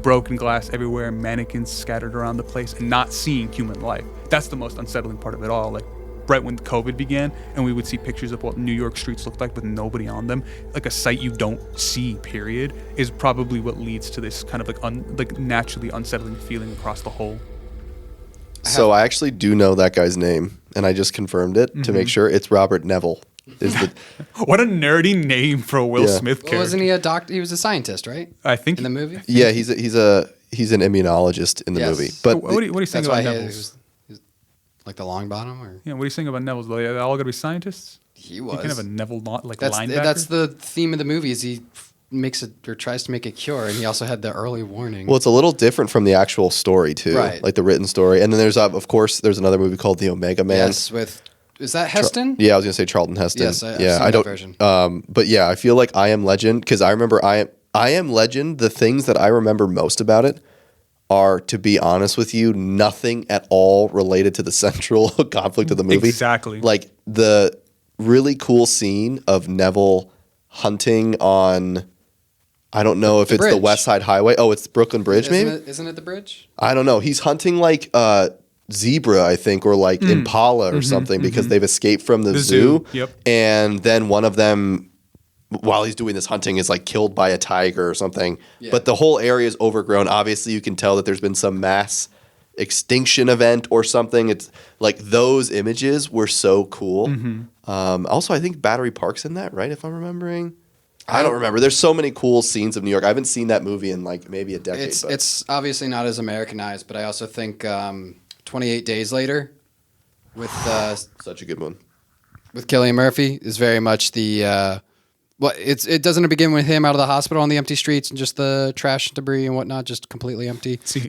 broken glass everywhere, mannequins scattered around the place, and not seeing human life. That's the most unsettling part of it all. Like right when COVID began and we would see pictures of what New York streets looked like with nobody on them, like a sight you don't see, period, is probably what leads to this kind of like naturally unsettling feeling across the whole. So I actually do know that guy's name, and I just confirmed it to make sure. It's Robert Neville. What a nerdy name for a Will Smith character. Well, wasn't he a doctor? He was a scientist, right? I think in the movie. Yeah, he's an immunologist in the movie. But what do you think about Neville's? Like the long bottom, or what do you think about Neville's? Are they all gonna be scientists? He was. He kind of a Neville linebacker. That's the theme of the movie. Is he makes it or tries to make a cure, and he also had the early warning. Well, it's a little different from the actual story too, Right. like the written story. And then there's of course there's another movie called The Omega Man. Yes, is that Heston? Yeah, I was gonna say Charlton Heston. Yes, I've yeah, seen I that don't. version. But yeah, I feel like I Am Legend because I remember I Am Legend. The things that I remember most about it are, to be honest with you, nothing at all related to the central conflict of the movie. Exactly. Like the really cool scene of Neville hunting on. I don't know if it's the bridge. West Side Highway. Oh, it's Brooklyn Bridge, maybe? Isn't it the bridge? I don't know. He's hunting like zebra, I think, or like impala or something because they've escaped from the zoo. Yep. And then one of them, while he's doing this hunting, is like killed by a tiger or something. Yeah. But the whole area is overgrown. Obviously, you can tell that there's been some mass extinction event or something. It's like those images were so cool. Also, I think Battery Park's in that, right? If I'm remembering. I don't remember. There's so many cool scenes of New York. I haven't seen that movie in like maybe a decade. It's obviously not as Americanized, but I also think 28 Days Later with such a good one. with Cillian Murphy is very much the it doesn't begin with him out of the hospital on the empty streets and just the trash and debris and whatnot, just completely empty. See,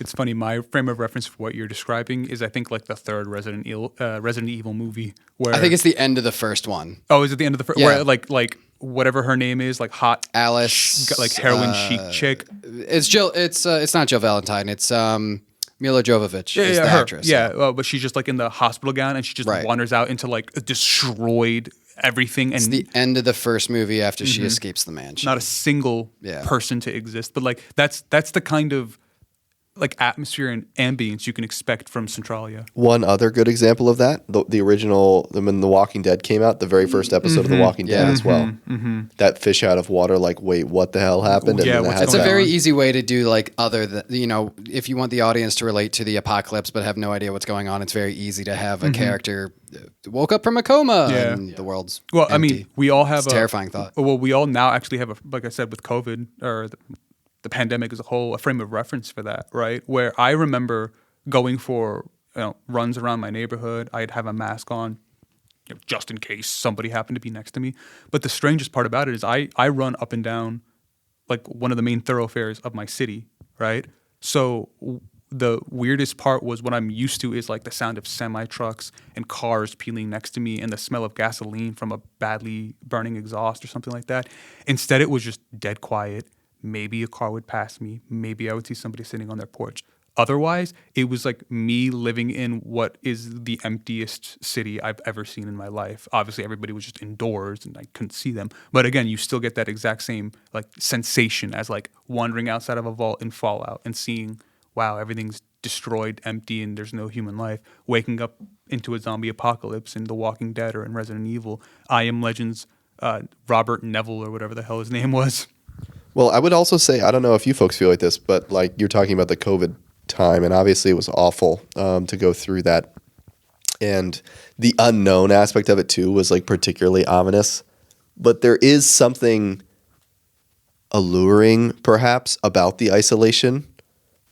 it's funny. My frame of reference for what you're describing is, I think, like the third Resident Evil movie. Where I think it's the end of the first one. Oh, is it the end of the first? Yeah. Where like whatever her name is, like hot Alice, like heroin chic chick. It's Jill. It's not Jill Valentine. It's Mila Jovovich. Yeah, is yeah, the her. actress. Yeah, well, but she's just like in the hospital gown, and she just Right. wanders out into like a destroyed everything, and It's the end of the first movie after she escapes the mansion. not a single Yeah. person to exist. But like that's the kind of like atmosphere and ambience you can expect from Centralia. One other good example of that, the original, when The Walking Dead came out, the very first episode of The Walking Dead as well. That fish out of water, like, wait, what the hell happened? Yeah, then what's it It's a had very that- easy way to do like if you want the audience to relate to the apocalypse but have no idea what's going on, it's very easy to have a character woke up from a coma Yeah. and the world's Well, I empty. mean, we all have It's a terrifying thought. Well, we all now actually have like I said, with COVID or the pandemic as a whole, a frame of reference for that, right? Where I remember going for runs around my neighborhood. I'd have a mask on, just in case somebody happened to be next to me. But the strangest part about it is I run up and down like one of the main thoroughfares of my city, right? So the weirdest part was what I'm used to is like the sound of semi trucks and cars peeling next to me and the smell of gasoline from a badly burning exhaust or something like that. Instead, it was just dead quiet. Maybe a car would pass me. Maybe I would see somebody sitting on their porch. Otherwise, it was like me living in what is the emptiest city I've ever seen in my life. Obviously, everybody was just indoors and I couldn't see them. But again, you still get that exact same like sensation as like wandering outside of a vault in Fallout and seeing, wow, everything's destroyed, empty, and there's no human life. Waking up into a zombie apocalypse in The Walking Dead or in Resident Evil. I Am Legend's Robert Neville or whatever the hell his name was. Well, I would also say, I don't know if you folks feel like this, but like you're talking about the COVID time, and obviously it was awful to go through that. And the unknown aspect of it too was like particularly ominous. But there is something alluring perhaps about the isolation,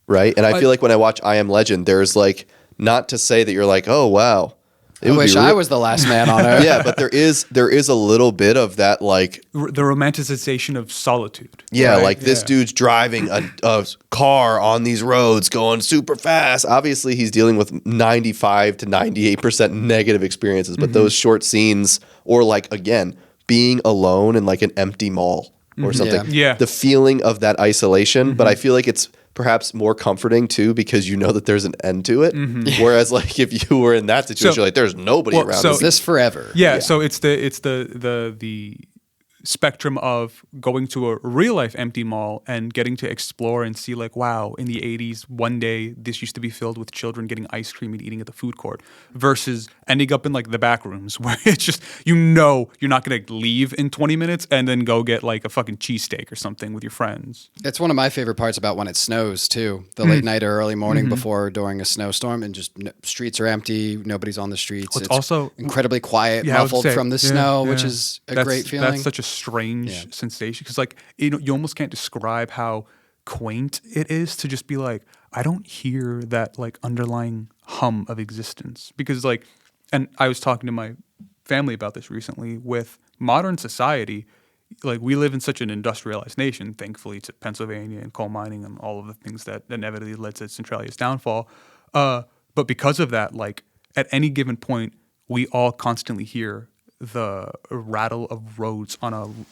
right? And I feel like when I watch I Am Legend, there's like, not to say that you're like, oh wow, I wish I was the last man on Earth. Yeah, but there is a little bit of that, like the romanticization of solitude. yeah, right? like this dude's driving a car on these roads going super fast. Obviously, he's dealing with 95 to 98% negative experiences, but those short scenes, or like again, being alone in like an empty mall or something. Yeah. The feeling of that isolation, but I feel like it's perhaps more comforting too because you know that there's an end to it. Whereas like if you were in that situation, like there's nobody around. so It's This forever. Yeah, so it's the spectrum of going to a real life empty mall and getting to explore and see like, wow, in the 80s, one day this used to be filled with children getting ice cream and eating at the food court versus ending up in like the back rooms where it's just, you're not going to leave in 20 minutes and then go get like a fucking cheesesteak or something with your friends. It's one of my favorite parts about when it snows too. The late night or early morning before or during a snowstorm, and just streets are empty. Nobody's on the streets. It's also incredibly quiet, Yeah, I would muffled say, from the yeah, snow, yeah. which is a great feeling. That's such a strange sensation because like you almost can't describe how quaint it is to just be like, I don't hear that like underlying hum of existence because like, and I was talking to my family about this recently. With modern society, like we live in such an industrialized nation, thankfully, to Pennsylvania and coal mining and all of the things that inevitably led to Centralia's downfall. But because of that, like at any given point, we all constantly hear the rattle of roads on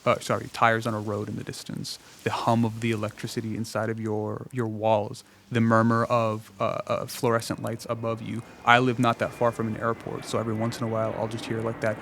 tires on a road in the distance, the hum of the electricity inside of your walls, the murmur of fluorescent lights above you. I live not that far from an airport, so every once in a while I'll just hear like that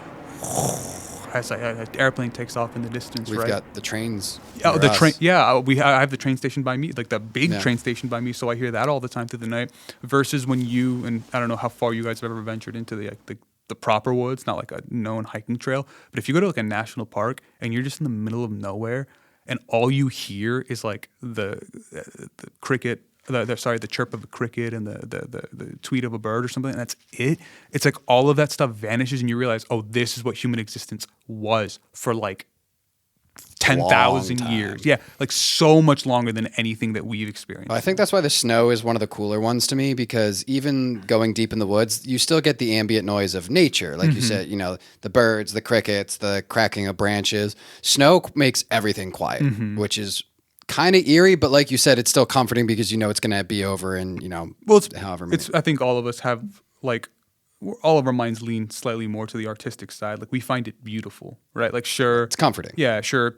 as an airplane takes off in the distance. We've right? got the trains. Oh, the train. us. Yeah, I have the train station by me, like the big Yeah. train station by me, so I hear that all the time through the night. Versus when you, and I don't know how far you guys have ever ventured into the proper woods, not like a known hiking trail, but if you go to like a national park and you're just in the middle of nowhere and all you hear is like the cricket, the chirp of a cricket and the tweet of a bird or something, and that's it. It's like all of that stuff vanishes and you realize, oh, this is what human existence was for like 10,000 Long years. Yeah, like so much longer than anything that we've experienced. I think that's why the snow is one of the cooler ones to me, because even going deep in the woods, you still get the ambient noise of nature. Like you said, you know, the birds, the crickets, the cracking of branches. Snow makes everything quiet, which is kind of eerie, but like you said, it's still comforting because you know it's going to be over in, you know, however many. I think all of us have like, all of our minds lean slightly more to the artistic side. Like we find it beautiful, right? Like sure, It's comforting. Yeah, sure.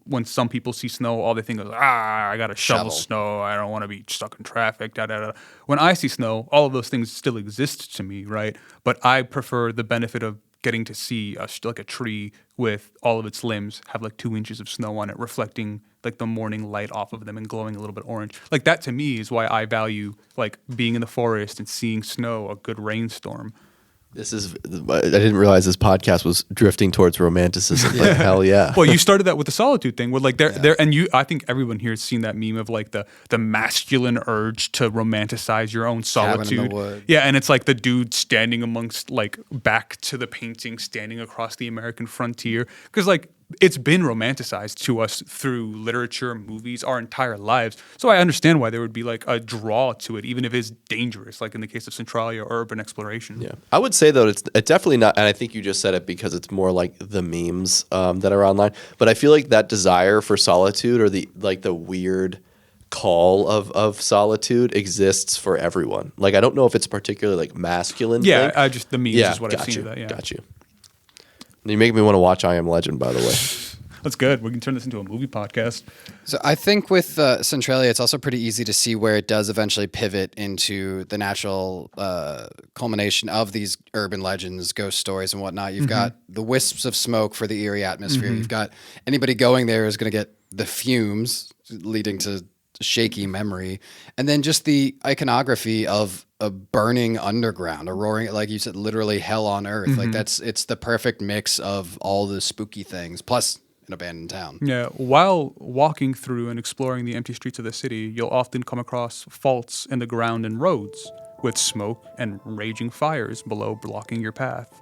When some people see snow, all they think is, I got to shovel Shovel. snow. I don't want to be stuck in traffic. Da, da, da. When I see snow, all of those things still exist to me, right? But I prefer the benefit of getting to see like a tree with all of its limbs have like 2 inches of snow on it, reflecting like the morning light off of them and glowing a little bit orange. Like that to me is why I value like being in the forest and seeing snow, a good rainstorm. I didn't realize this podcast was drifting towards romanticism. Like, hell yeah. Well, you started that with the solitude thing, with like I think everyone here has seen that meme of like the masculine urge to romanticize your own solitude. Cabin in the woods. Yeah, and it's like the dude standing amongst like back to the painting, standing across the American frontier, because like it's been romanticized to us through literature, movies, our entire lives. So I understand why there would be like a draw to it, even if it's dangerous, like in the case of Centralia or urban exploration. Yeah, I would say though it's definitely not, and I think you just said it because it's more like the memes that are online. But I feel like that desire for solitude or the weird call of solitude exists for everyone. Like I don't know if it's particularly like masculine. Yeah, thing. The memes is what I've seen of that. Yeah, got you. You make me want to watch I Am Legend, by the way. That's good. We can turn this into a movie podcast. So I think with Centralia, it's also pretty easy to see where it does eventually pivot into the natural culmination of these urban legends, ghost stories, and whatnot. You've got the wisps of smoke for the eerie atmosphere. You've got anybody going there is going to get the fumes leading to shaky memory. And then just the iconography of a burning underground, a roaring, like you said, literally hell on earth. Like it's the perfect mix of all the spooky things, plus an abandoned town. Yeah, while walking through and exploring the empty streets of the city, you'll often come across faults in the ground and roads, with smoke and raging fires below blocking your path.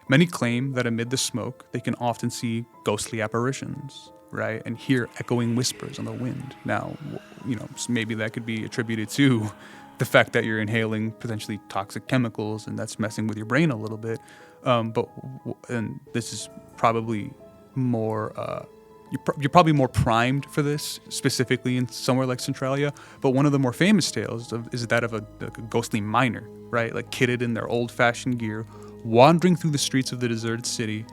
Many claim that amid the smoke, they can often see ghostly apparitions, right? And hear echoing whispers on the wind. Now, you know, maybe that could be attributed to the fact that you're inhaling potentially toxic chemicals and that's messing with your brain a little bit. And this is probably more, you're probably more primed for this, specifically in somewhere like Centralia. But one of the more famous tales is that of a ghostly miner, right? Like kitted in their old-fashioned gear, wandering through the streets of the deserted city,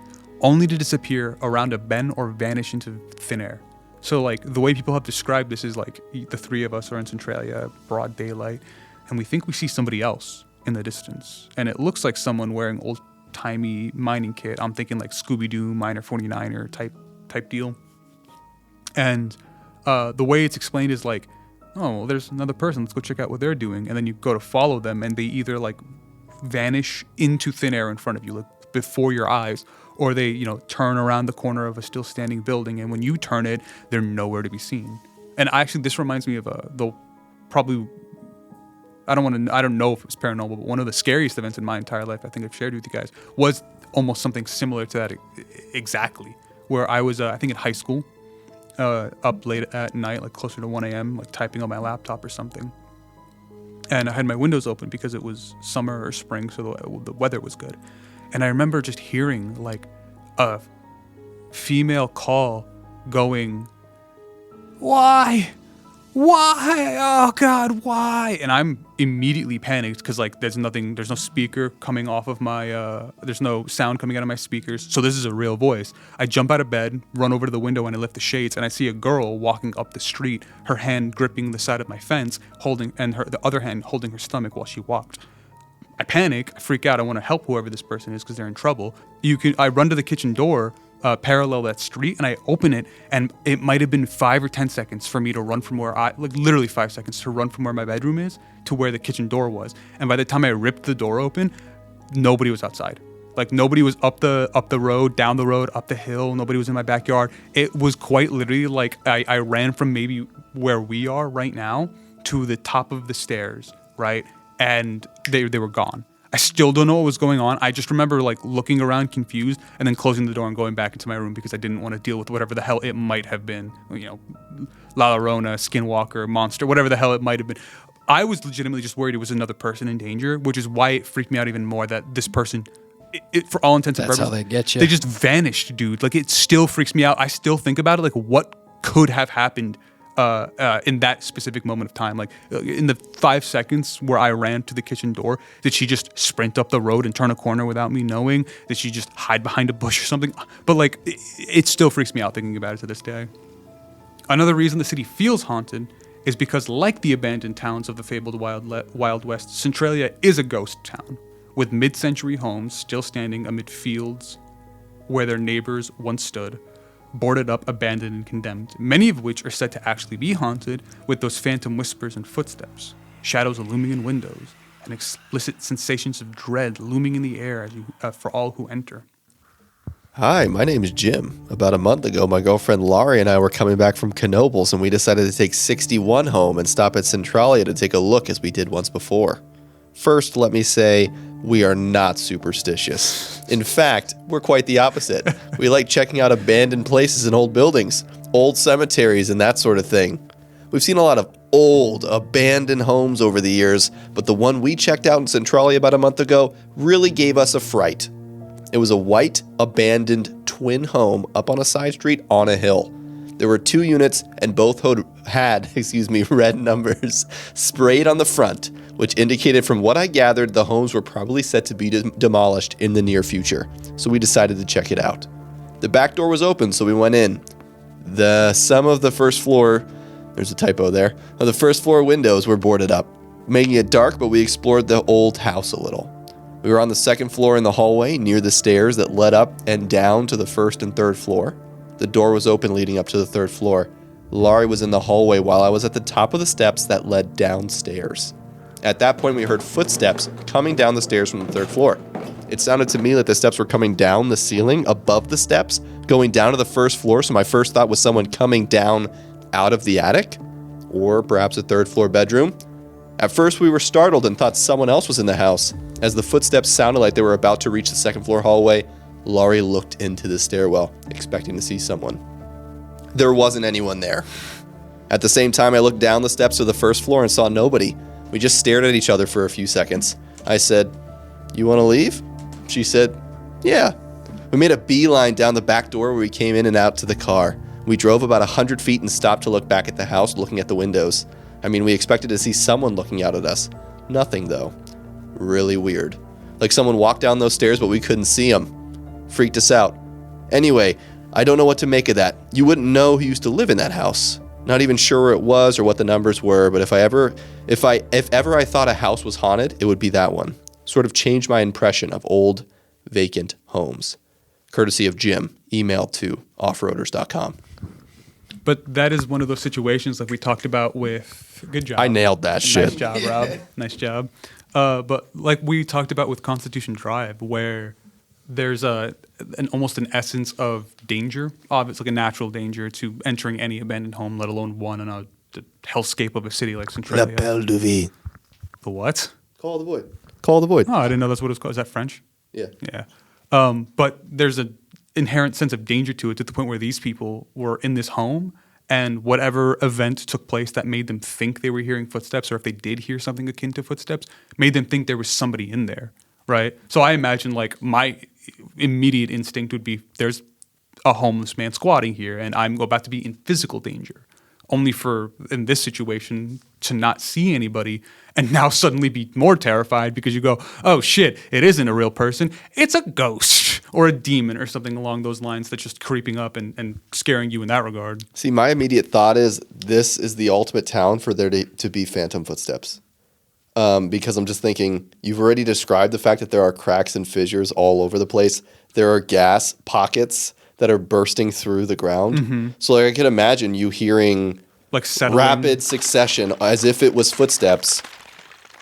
only to disappear around a bend or vanish into thin air. So like the way people have described this is like the three of us are in Centralia, broad daylight, and we think we see somebody else in the distance. And it looks like someone wearing old-timey mining kit. I'm thinking like Scooby-Doo, Miner 49er type deal. And the way it's explained is like, oh, well, there's another person. Let's go check out what they're doing. And then you go to follow them, and they either like vanish into thin air in front of you, like before your eyes, or they, you know, turn around the corner of a still standing building, and when you turn it, they're nowhere to be seen. And actually, this reminds me of I don't know if it was paranormal, but one of the scariest events in my entire life, I think I've shared with you guys, was almost something similar to that exactly. Where I was, I think in high school, up late at night, like closer to 1 a.m., like typing on my laptop or something. And I had my windows open because it was summer or spring, so the weather was good. And I remember just hearing like a female call going, why? Oh God, why? And I'm immediately panicked because like there's no speaker coming off of my, there's no sound coming out of my speakers. So this is a real voice. I jump out of bed, run over to the window and I lift the shades and I see a girl walking up the street, her hand gripping the side of my fence, the other hand holding her stomach while she walked. I panic, I freak out, I want to help whoever this person is because they're in trouble. I run to the kitchen door, parallel that street, and I open it, and it might have been 5 or 10 seconds for me to run from literally 5 seconds to run from where my bedroom is to where the kitchen door was. And by the time I ripped the door open, nobody was outside. Like nobody was up the road, down the road, up the hill. Nobody was in my backyard. It was quite literally like I ran from maybe where we are right now to the top of the stairs, right? And they were gone. I still don't know what was going on. I just remember like looking around confused and then closing the door and going back into my room because I didn't want to deal with whatever the hell it might have been. You know, La Llorona, Skinwalker, monster, whatever the hell it might have been. I was legitimately just worried it was another person in danger, which is why it freaked me out even more that this person, for all intents and purposes, that's how they get you. They just vanished, dude. Like it still freaks me out. I still think about it like what could have happened in that specific moment of time. Like in the 5 seconds where I ran to the kitchen door, did she just sprint up the road and turn a corner without me knowing? Did she just hide behind a bush or something? But like, it still freaks me out thinking about it to this day. Another reason the city feels haunted is because like the abandoned towns of the fabled Wild West, Centralia is a ghost town with mid-century homes still standing amid fields where their neighbors once stood, boarded up, abandoned, and condemned, many of which are said to actually be haunted with those phantom whispers and footsteps, shadows looming in windows, and explicit sensations of dread looming in the air for all who enter. Hi, my name is Jim. About a month ago, my girlfriend Laurie and I were coming back from Knoebels, and we decided to take 61 home and stop at Centralia to take a look as we did once before. First, let me say, we are not superstitious. In fact, we're quite the opposite. We like checking out abandoned places and old buildings, old cemeteries, and that sort of thing. We've seen a lot of old, abandoned homes over the years, but the one we checked out in Centralia about a month ago really gave us a fright. It was a white, abandoned twin home up on a side street on a hill. There were 2 units, and both had red numbers sprayed on the front, which indicated from what I gathered the homes were probably set to be demolished in the near future. So we decided to check it out. The back door was open, so we went in. Some of the first floor, there's a typo there, of the first floor windows were boarded up, making it dark, but we explored the old house a little. We were on the second floor in the hallway near the stairs that led up and down to the first and third floor. The door was open leading up to the third floor. Laurie was in the hallway while I was at the top of the steps that led downstairs. At that point, we heard footsteps coming down the stairs from the third floor. It sounded to me like the steps were coming down the ceiling above the steps, going down to the first floor, so my first thought was someone coming down out of the attic, or perhaps a third floor bedroom. At first, we were startled and thought someone else was in the house. As the footsteps sounded like they were about to reach the second floor hallway, Laurie looked into the stairwell, expecting to see someone. There wasn't anyone there. At the same time, I looked down the steps to the first floor and saw nobody. We just stared at each other for a few seconds. I said, "You want to leave?" She said, "Yeah." We made a beeline down the back door where we came in and out to the car. We drove about 100 feet and stopped to look back at the house, looking at the windows. We expected to see someone looking out at us. Nothing, though. Really weird. Like someone walked down those stairs, but we couldn't see them. Freaked us out. Anyway, I don't know what to make of that. You wouldn't know who used to live in that house. Not even sure where it was or what the numbers were, but if ever I thought a house was haunted, it would be that one. Sort of changed my impression of old, vacant homes. Courtesy of Jim. Email to offroaders.com. But that is one of those situations like we talked about with... Good job. I nailed that shit. Nice job, Rob. Nice job. But like we talked about with Constitution Drive, where there's almost an essence of danger. It's like a natural danger to entering any abandoned home, let alone one in the hellscape of a city like Centralia. La Belle de Vie. The what? Call the Void. Call the Void. Oh, I didn't know that's what it's called. Is that French? Yeah. Yeah. But there's an inherent sense of danger to it, to the point where these people were in this home, and whatever event took place that made them think they were hearing footsteps, or if they did hear something akin to footsteps, made them think there was somebody in there, right? So I imagine like my immediate instinct would be there's a homeless man squatting here and I'm about to be in physical danger, only for, in this situation, to not see anybody and now suddenly be more terrified because you go, oh shit, it isn't a real person, it's a ghost or a demon or something along those lines that's just creeping up and scaring you in that regard. See, my immediate thought is this is the ultimate town for there to be phantom footsteps. Because I'm just thinking, you've already described the fact that there are cracks and fissures all over the place. There are gas pockets that are bursting through the ground. Mm-hmm. So like, I could imagine you hearing like settling. Rapid succession, as if it was footsteps,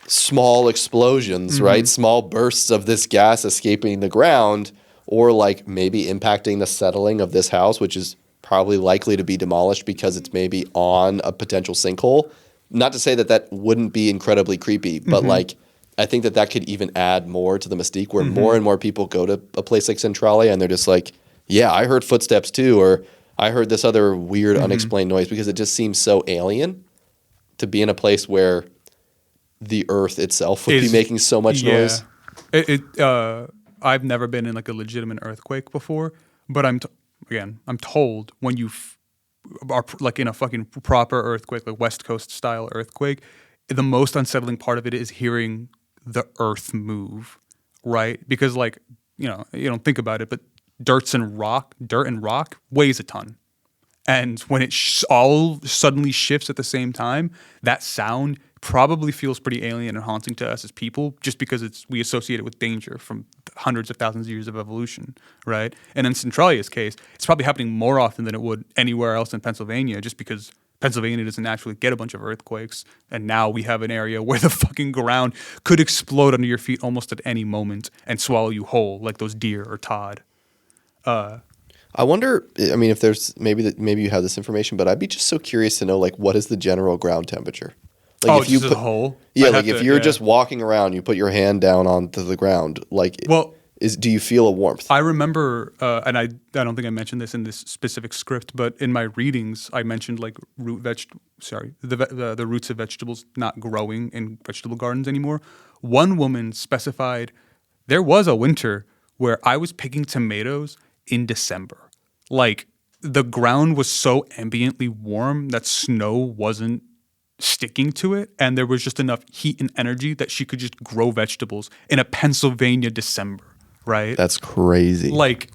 small explosions, Mm-hmm. right? Small bursts of this gas escaping the ground, or like maybe impacting the settling of this house, which is probably likely to be demolished because it's maybe on a potential sinkhole. Not to say that that wouldn't be incredibly creepy, but Mm-hmm. like I think that that could even add more to the mystique where Mm-hmm. more and more people go to a place like Centralia and they're just like, yeah, I heard footsteps too, or I heard this other weird Mm-hmm. unexplained noise, because it just seems so alien to be in a place where the earth itself would be making so much noise. I've never been in like a legitimate earthquake before, but I'm told when you are like in a fucking proper earthquake, like West Coast style earthquake, the most unsettling part of it is hearing the earth move, right? Because like, you don't think about it, but dirt and rock weighs a ton. And when it all suddenly shifts at the same time, that sound probably feels pretty alien and haunting to us as people, just because we associate it with danger from hundreds of thousands of years of evolution, right? And in Centralia's case, it's probably happening more often than it would anywhere else in Pennsylvania, just because Pennsylvania doesn't naturally get a bunch of earthquakes, and now we have an area where the fucking ground could explode under your feet almost at any moment and swallow you whole, like those deer or Todd. I wonder, I mean, if there's maybe you have this information, but I'd be just so curious to know, like, what is the general ground temperature? Like, if you just a hole? Yeah, like if you're just walking around, you put your hand down onto the ground, like, do you feel a warmth? I remember, and I don't think I mentioned this in this specific script, but in my readings, I mentioned like the roots of vegetables not growing in vegetable gardens anymore. One woman specified there was a winter where I was picking tomatoes in December. Like, the ground was so ambiently warm that snow wasn't sticking to it, and there was just enough heat and energy that she could just grow vegetables in a Pennsylvania December, right? That's crazy. Like,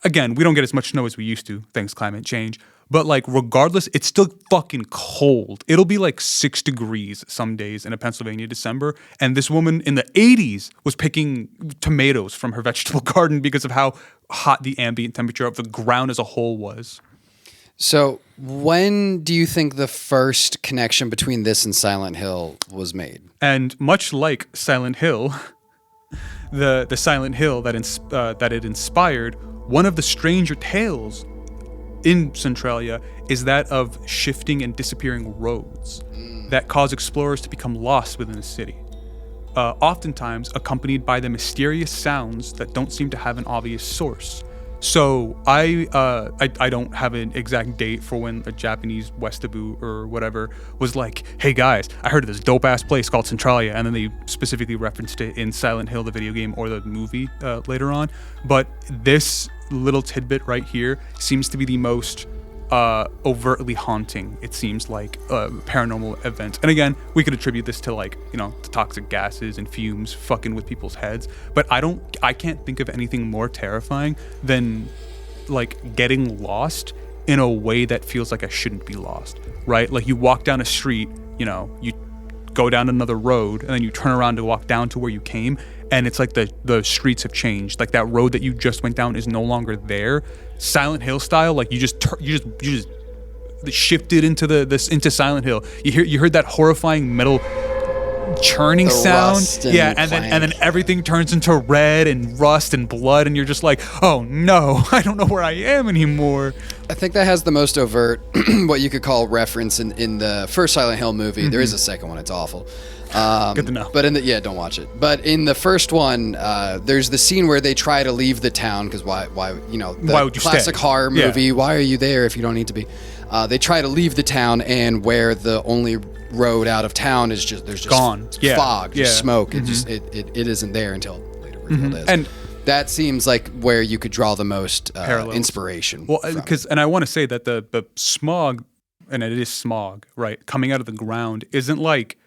again, we don't get as much snow as we used to, thanks climate change. But like, regardless, it's still fucking cold. It'll be like 6 degrees some days in a Pennsylvania December. And this woman in the 80s was picking tomatoes from her vegetable garden because of how hot the ambient temperature of the ground as a whole was. So when do you think the first connection between this and Silent Hill was made? And much like Silent Hill, the Silent Hill that it inspired, one of the stranger tales in Centralia is that of shifting and disappearing roads that cause explorers to become lost within the city, oftentimes accompanied by the mysterious sounds that don't seem to have an obvious source. So I don't have an exact date for when a Japanese Westabu or whatever was like, hey guys, I heard of this dope ass place called Centralia, and then they specifically referenced it in Silent Hill, the video game, or the movie later on. But this little tidbit right here seems to be the most overtly haunting, it seems like, paranormal event. And again, we could attribute this to like, the toxic gases and fumes fucking with people's heads, but I can't think of anything more terrifying than like getting lost in a way that feels like I shouldn't be lost, right? Like, you walk down a street, you go down another road, and then you turn around to walk down to where you came, and it's like the streets have changed. Like, that road that you just went down is no longer there. Silent Hill style, like you just shifted into Silent Hill. You heard that horrifying metal churning sound, and then everything turns into red and rust and blood, and you're just like, oh no, I don't know where I am anymore. I think that has the most overt, what you could call reference in the first Silent Hill movie. Mm-hmm. There is a second one; it's awful. Good to know. But don't watch it. But in the first one, there's the scene where they try to leave the town because why why would you classic stay? Horror movie. Yeah. Why are you there if you don't need to be? They try to leave the town, and where the only road out of town is there's just gone, fog, just smoke. Mm-hmm. It isn't there until later revealed is. That seems like where you could draw the most inspiration. Well, and I want to say that the smog, and it is smog, right, coming out of the ground isn't like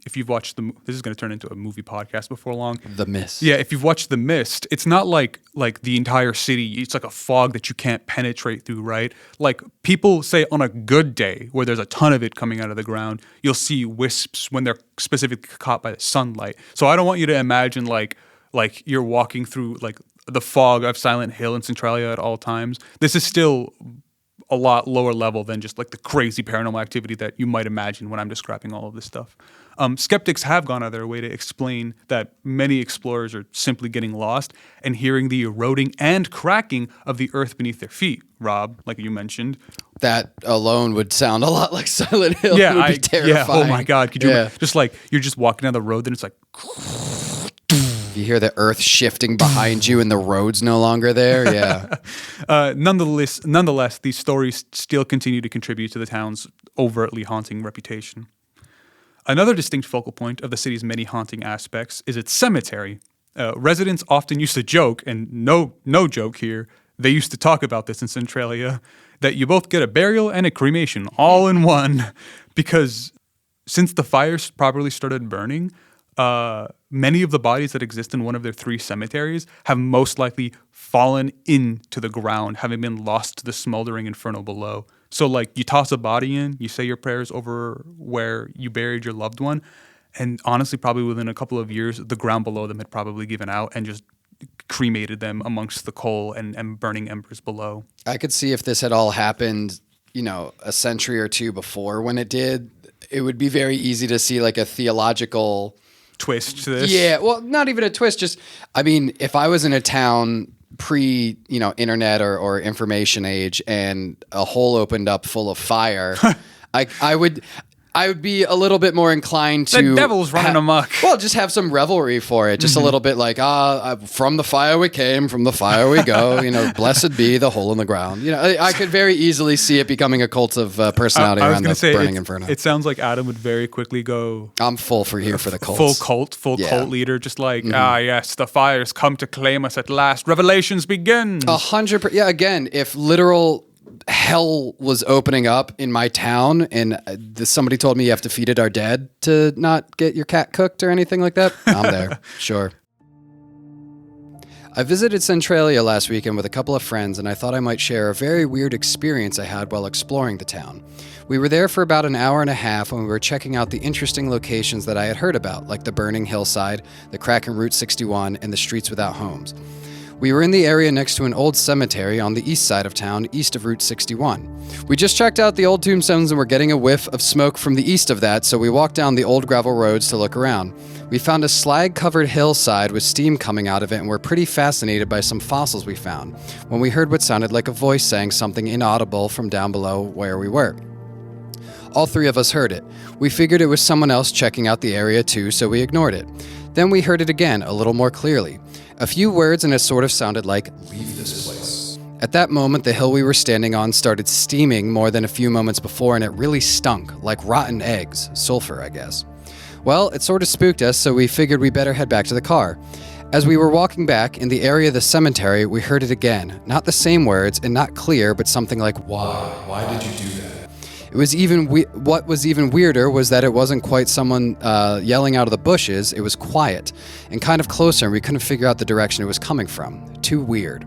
if you've watched this is going to turn into a movie podcast before long. The Mist. Yeah, if you've watched The Mist, it's not like the entire city. It's like a fog that you can't penetrate through, right? Like people say on a good day where there's a ton of it coming out of the ground, you'll see wisps when they're specifically caught by the sunlight. So I don't want you to imagine like you're walking through like the fog of Silent Hill and Centralia at all times. This is still a lot lower level than just like the crazy paranormal activity that you might imagine when I'm describing all of this stuff. Skeptics have gone out of their way to explain that many explorers are simply getting lost and hearing the eroding and cracking of the earth beneath their feet. Rob, like you mentioned. That alone would sound a lot like Silent Hill. Yeah, it would be terrifying. Yeah, oh my God. Could you just like, you're just walking down the road, then it's like... You hear the earth shifting behind you and the road's no longer there. Yeah. Nonetheless, these stories still continue to contribute to the town's overtly haunting reputation. Another distinct focal point of the city's many haunting aspects is its cemetery. Residents often used to joke, and no joke here, they used to talk about this in Centralia, that you both get a burial and a cremation all in one, because since the fires properly started burning, many of the bodies that exist in one of their 3 cemeteries have most likely fallen into the ground, having been lost to the smoldering inferno below. So like you toss a body in, you say your prayers over where you buried your loved one, and honestly probably within a couple of years the ground below them had probably given out and just cremated them amongst the coal and burning embers below. I could see if this had all happened, a century or 2 before when it did, it would be very easy to see like a theological twist to this. Yeah, well, not even a twist. Just, I mean, if I was in a town pre, internet or information age, and a hole opened up full of fire, I would be a little bit more inclined to... The devil's running amok. Well, just have some revelry for it. Just a little bit like, from the fire we came, from the fire we go. Blessed be the hole in the ground. I could very easily see it becoming a cult of personality around the burning inferno. It sounds like Adam would very quickly go... I'm full for the cults. Full cult leader. Just like, yes, the fires come to claim us at last. Revelations begin. 100%. Yeah, again, if literal... hell was opening up in my town, and somebody told me you have to feed it our dead to not get your cat cooked or anything like that, I'm there. Sure. I visited Centralia last weekend with a couple of friends, and I thought I might share a very weird experience I had while exploring the town. We were there for about an hour and a half when we were checking out the interesting locations that I had heard about, like the burning hillside, the crack in Route 61, and the streets without homes. We were in the area next to an old cemetery on the east side of town, east of Route 61. We just checked out the old tombstones and were getting a whiff of smoke from the east of that, so we walked down the old gravel roads to look around. We found a slag-covered hillside with steam coming out of it and were pretty fascinated by some fossils we found, when we heard what sounded like a voice saying something inaudible from down below where we were. All 3 of us heard it. We figured it was someone else checking out the area too, so we ignored it. Then we heard it again, a little more clearly. A few words, and it sort of sounded like, "Leave this place." At that moment, the hill we were standing on started steaming more than a few moments before, and it really stunk, like rotten eggs. Sulfur, I guess. Well, it sort of spooked us, so we figured we better head back to the car. As we were walking back, in the area of the cemetery, we heard it again. Not the same words, and not clear, but something like, "Why? Why did you do that?" What was even weirder was that it wasn't quite someone yelling out of the bushes. It was quiet and kind of closer, and we couldn't figure out the direction it was coming from. Too weird.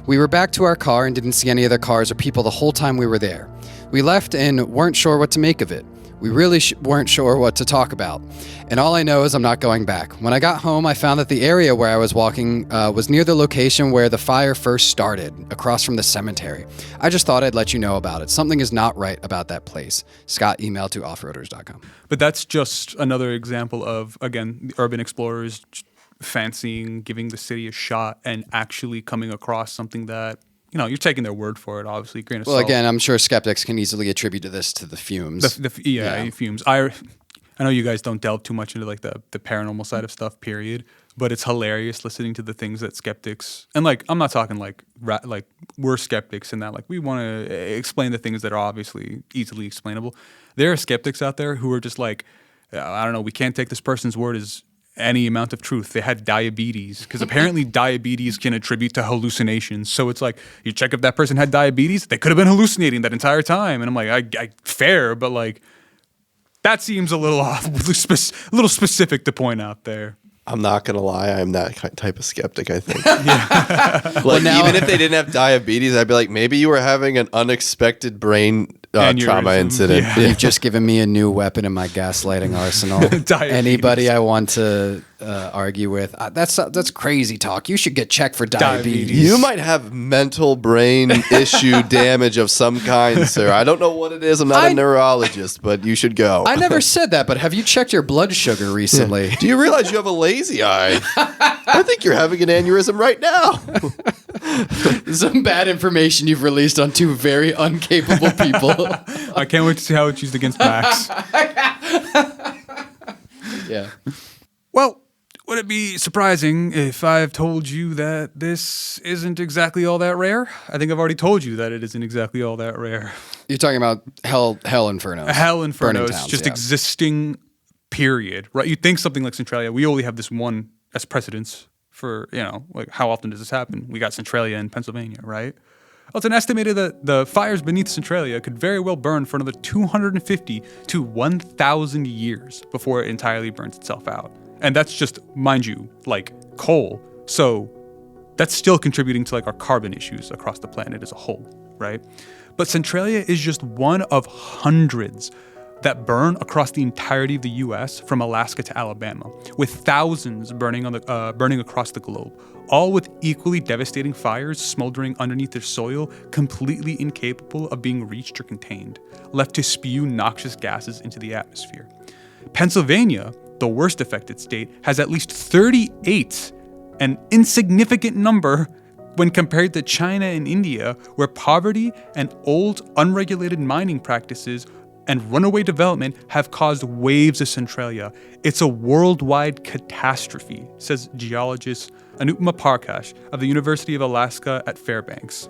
We were back to our car and didn't see any other cars or people the whole time we were there. We left and weren't sure what to make of it. We really weren't sure what to talk about. And all I know is I'm not going back. When I got home, I found that the area where I was walking was near the location where the fire first started, across from the cemetery. I just thought I'd let you know about it. Something is not right about that place. Scott, email to offroaders.com. But that's just another example of, again, the urban explorers fancying giving the city a shot and actually coming across something that, you're taking their word for it, obviously. Grain of salt. Well, again, I'm sure skeptics can easily attribute this to the fumes. Fumes. I know you guys don't delve too much into like the paranormal side of stuff, period. But it's hilarious listening to the things that skeptics, and like I'm not talking like we're skeptics in that like we want to explain the things that are obviously easily explainable. There are skeptics out there who are just like, I don't know, we can't take this person's word any amount of truth. They had diabetes because apparently diabetes can attribute to hallucinations. So it's like you check if that person had diabetes, they could have been hallucinating that entire time. And I'm like, I fair, but like that seems a little off, a little specific to point out there. I'm not gonna lie, I'm that type of skeptic. I think, like even if they didn't have diabetes, I'd be like, maybe you were having an unexpected brain trauma incident. Yeah. You've just given me a new weapon in my gaslighting arsenal. Anybody I want to argue with, that's crazy talk. You should get checked for diabetes. You might have mental brain issue damage of some kind, sir. I don't know what it is. I'm not a neurologist, but you should go. I never said that, but have you checked your blood sugar recently? Do you realize you have a lazy eye? I think you're having an aneurysm right now. Some bad information you've released on two very incapable people. I can't wait to see how it's used against Max. Yeah. Well, would it be surprising if I've told you that this isn't exactly all that rare? I think I've already told you that it isn't exactly all that rare. You're talking about hell infernos. Hell infernos, towns, just existing, period. Right? You'd think something like Centralia, we only have this one as precedence for, like how often does this happen? We got Centralia in Pennsylvania, right? Well, it's estimated that the fires beneath Centralia could very well burn for another 250 to 1,000 years before it entirely burns itself out. And that's just, mind you, like coal. So that's still contributing to like our carbon issues across the planet as a whole, right? But Centralia is just one of hundreds that burn across the entirety of the U.S. from Alaska to Alabama, with thousands burning across the globe, all with equally devastating fires smoldering underneath their soil, completely incapable of being reached or contained, left to spew noxious gases into the atmosphere. Pennsylvania, the worst affected state, has at least 38, an insignificant number when compared to China and India, where poverty and old, unregulated mining practices and runaway development have caused waves of Centralia. It's a worldwide catastrophe, says geologist Anupama Parkash of the University of Alaska at Fairbanks.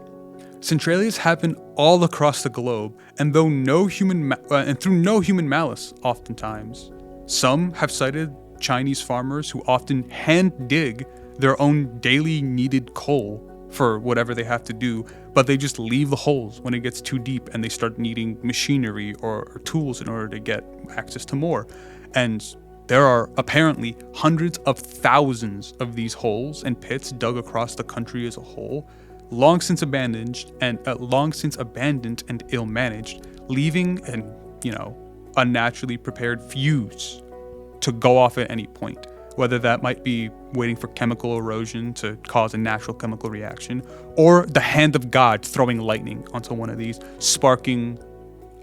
Centralias happen all across the globe, and through no human malice, oftentimes. Some have cited Chinese farmers who often hand dig their own daily needed coal for whatever they have to do, but they just leave the holes when it gets too deep and they start needing machinery or tools in order to get access to more. And there are apparently hundreds of thousands of these holes and pits dug across the country as a whole, long since abandoned and ill-managed, leaving an unnaturally prepared fuse to go off at any point. Whether that might be waiting for chemical erosion to cause a natural chemical reaction, or the hand of God throwing lightning onto one of these, sparking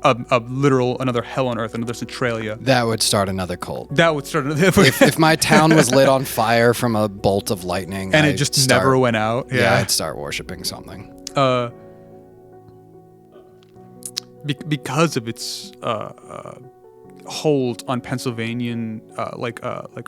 a literal another hell on earth, another Centralia. That would start another cult. That would start another. if my town was lit on fire from a bolt of lightning, and it just never went out. Yeah, I'd start worshiping something. Because of its hold on Pennsylvanian like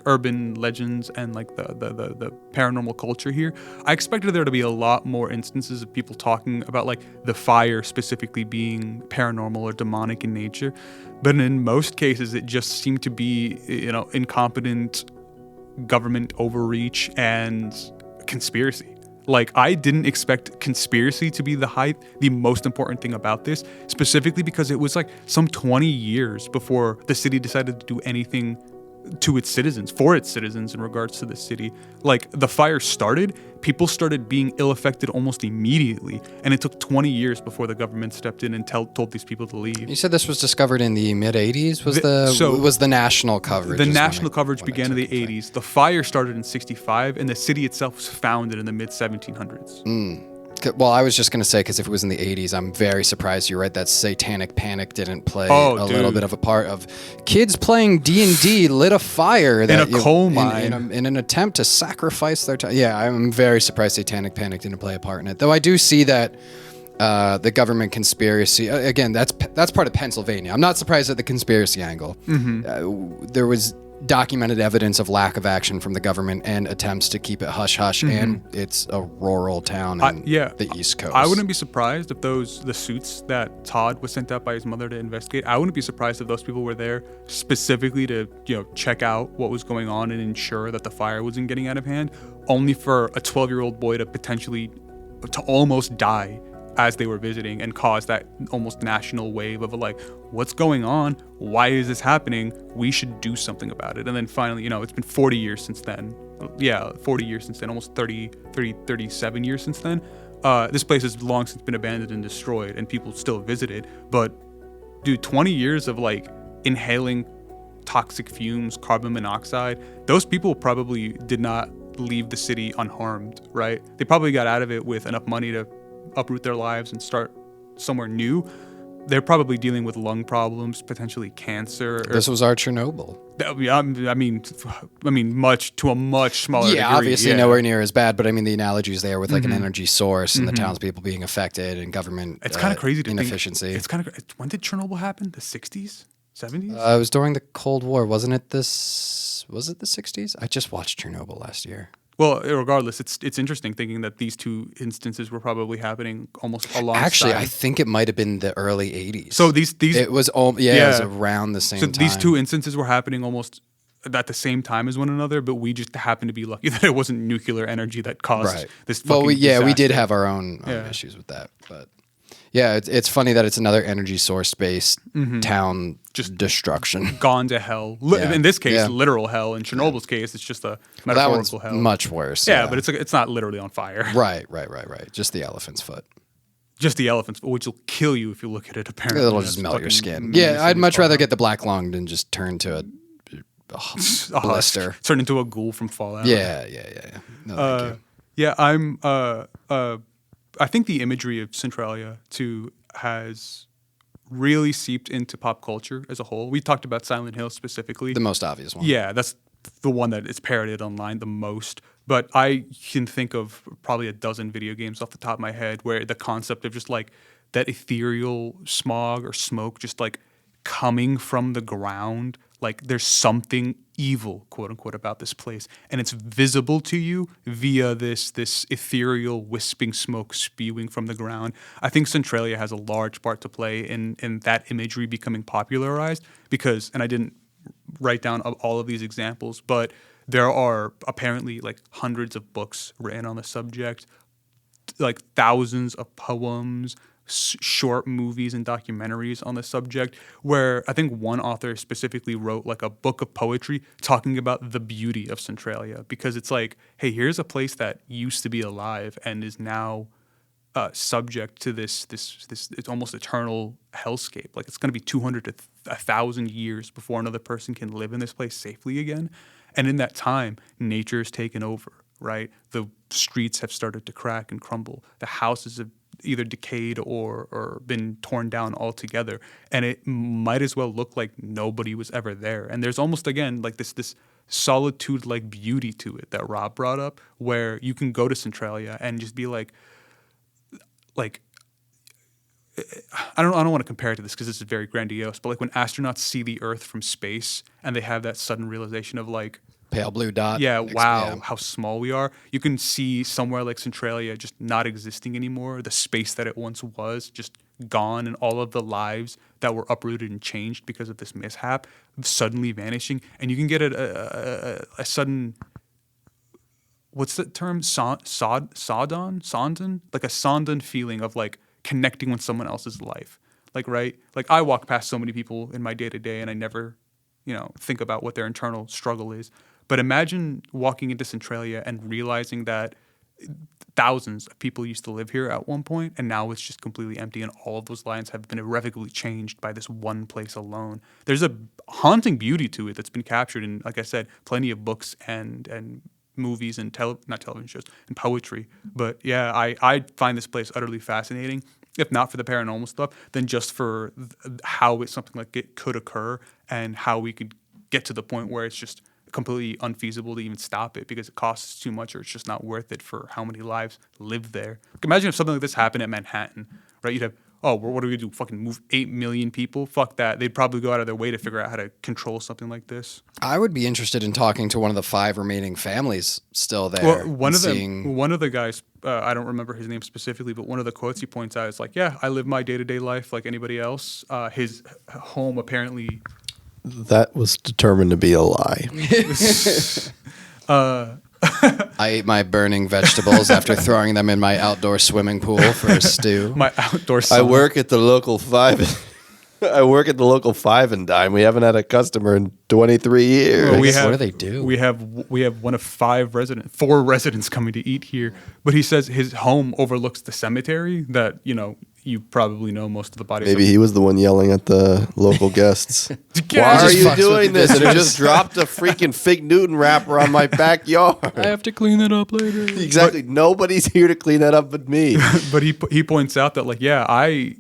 urban legends and like the paranormal culture here, I expected there to be a lot more instances of people talking about like the fire specifically being paranormal or demonic in nature, but in most cases it just seemed to be incompetent government overreach and conspiracy. Like, I didn't expect conspiracy to be the most important thing about this, specifically because it was like some 20 years before the city decided to do anything to its citizens, for its citizens in regards to the city. Like, the fire started, people started being ill-affected almost immediately, and it took 20 years before the government stepped in and told these people to leave. You said this was discovered in the mid-'80s? Was the national coverage? The national coverage began in the 80s. The fire started in 65, and the city itself was founded in the mid-1700s. Well, I was just going to say, because if it was in the 80s, I'm very surprised you're right that Satanic Panic didn't play little bit of a part of kids playing D&D lit a fire in a coal mine in an attempt to sacrifice their time. Yeah, I'm very surprised Satanic Panic didn't play a part in it. Though I do see that the government conspiracy, again, that's part of Pennsylvania. I'm not surprised at the conspiracy angle. Mm-hmm. There was documented evidence of lack of action from the government and attempts to keep it hush-hush, and it's a rural town on the East Coast. I wouldn't be surprised if the suits that Todd was sent out by his mother to investigate, I wouldn't be surprised if those people were there specifically to, check out what was going on and ensure that the fire wasn't getting out of hand, only for a 12-year-old boy to almost die as they were visiting and cause that almost national wave of what's going on? Why is this happening? We should do something about it. And then finally, it's been 40 years since then. Yeah, 40 years since then, almost 37 years since then. This place has long since been abandoned and destroyed, and people still visit it. But, dude, 20 years of inhaling toxic fumes, carbon monoxide, those people probably did not leave the city unharmed, right? They probably got out of it with enough money to uproot their lives and start somewhere new. They're probably dealing with lung problems, potentially cancer. This was our Chernobyl. I mean, much smaller degree. Obviously nowhere near as bad, but I mean, the analogy is there with an energy source and the townspeople being affected and government it's kind of crazy to inefficiency. Think. It's kind of when did Chernobyl happen? The 60s, 70s? It was during the Cold War, wasn't it? Was it the 60s? I just watched Chernobyl last year. Well, regardless, it's interesting thinking that these two instances were probably happening almost alongside. Actually, I think it might have been the early 80s. So these it was it was around the same time. So these two instances were happening almost at the same time as one another, but we just happened to be lucky that it wasn't nuclear energy that caused this fucking disaster. We did have our own issues with that, but yeah, it's funny that it's another energy source based town just destruction. Gone to hell. In this case, literal hell. In Chernobyl's case, it's just a metaphorical hell. Much worse. Yeah, but it's not literally on fire. Right. Just the elephant's foot. Just the elephant's foot, which will kill you if you look at it, apparently. It'll just melt your skin. Yeah, I'd much rather get the black lung than just turn to a blister. Turn into a ghoul from Fallout. Yeah. No, thank you. Yeah, I think the imagery of Centralia too has really seeped into pop culture as a whole. We talked about Silent Hill specifically. The most obvious one. Yeah, that's the one that is parodied online the most. But I can think of probably a dozen video games off the top of my head where the concept of just that ethereal smog or smoke just coming from the ground, there's something evil, quote unquote, about this place, and it's visible to you via this ethereal wisping smoke spewing from the ground. I think Centralia has a large part to play in that imagery becoming popularized because, and I didn't write down all of these examples, but there are apparently hundreds of books written on the subject, thousands of poems, short movies and documentaries on the subject, where I think one author specifically wrote a book of poetry talking about the beauty of Centralia, because it's hey, here's a place that used to be alive and is now subject to this it's almost eternal hellscape. It's going to be 200 to 1,000 years before another person can live in this place safely again. And in that time, nature has taken over, right? The streets have started to crack and crumble. The houses have either decayed or been torn down altogether, and it might as well look like nobody was ever there. And there's almost again this solitude beauty to it that Rob brought up, where you can go to Centralia and just be I don't want to compare it to this because this is very grandiose, but when astronauts see the Earth from space and they have that sudden realization of pale blue dot. Yeah, wow, how small we are. You can see somewhere like Centralia just not existing anymore. The space that it once was just gone, and all of the lives that were uprooted and changed because of this mishap suddenly vanishing. And you can get a sudden, what's the term? Sondon? A Sondon feeling of connecting with someone else's life. I walk past so many people in my day-to-day and I never, think about what their internal struggle is. But imagine walking into Centralia and realizing that thousands of people used to live here at one point, and now it's just completely empty, and all of those lives have been irrevocably changed by this one place alone. There's a haunting beauty to it that's been captured in, like I said, plenty of books and movies and not television shows and poetry. But yeah, I find this place utterly fascinating. If not for the paranormal stuff, then just for how something like it could occur and how we could get to the point where it's just completely unfeasible to even stop it because it costs too much or it's just not worth it for how many lives live there. Imagine if something like this happened at Manhattan, right? You'd have oh, what do we do? Fucking move 8 million people? Fuck that. They'd probably go out of their way to figure out how to control something like this. I would be interested in talking to one of the 5 remaining families still there. Well, one of the guys, I don't remember his name specifically, but one of the quotes he points out is like, yeah, I live my day-to-day life like anybody else. His home apparently... That was determined to be a lie. I ate my burning vegetables after throwing them in my outdoor swimming pool for a stew. My outdoor I work at the local 5. I work at the local 5 and Dime. We haven't had a customer in 23 years. Well, What do they do? We have one of 4 residents coming to eat here. But he says his home overlooks the cemetery that, you probably know most of the bodies. Maybe he was the one yelling at the local guests. Why Why are just you fucks with doing the this? And it business. just dropped a freaking Fig Newton wrapper on my backyard. I have to clean it up later. Exactly. Nobody's here to clean that up but me. But he points out that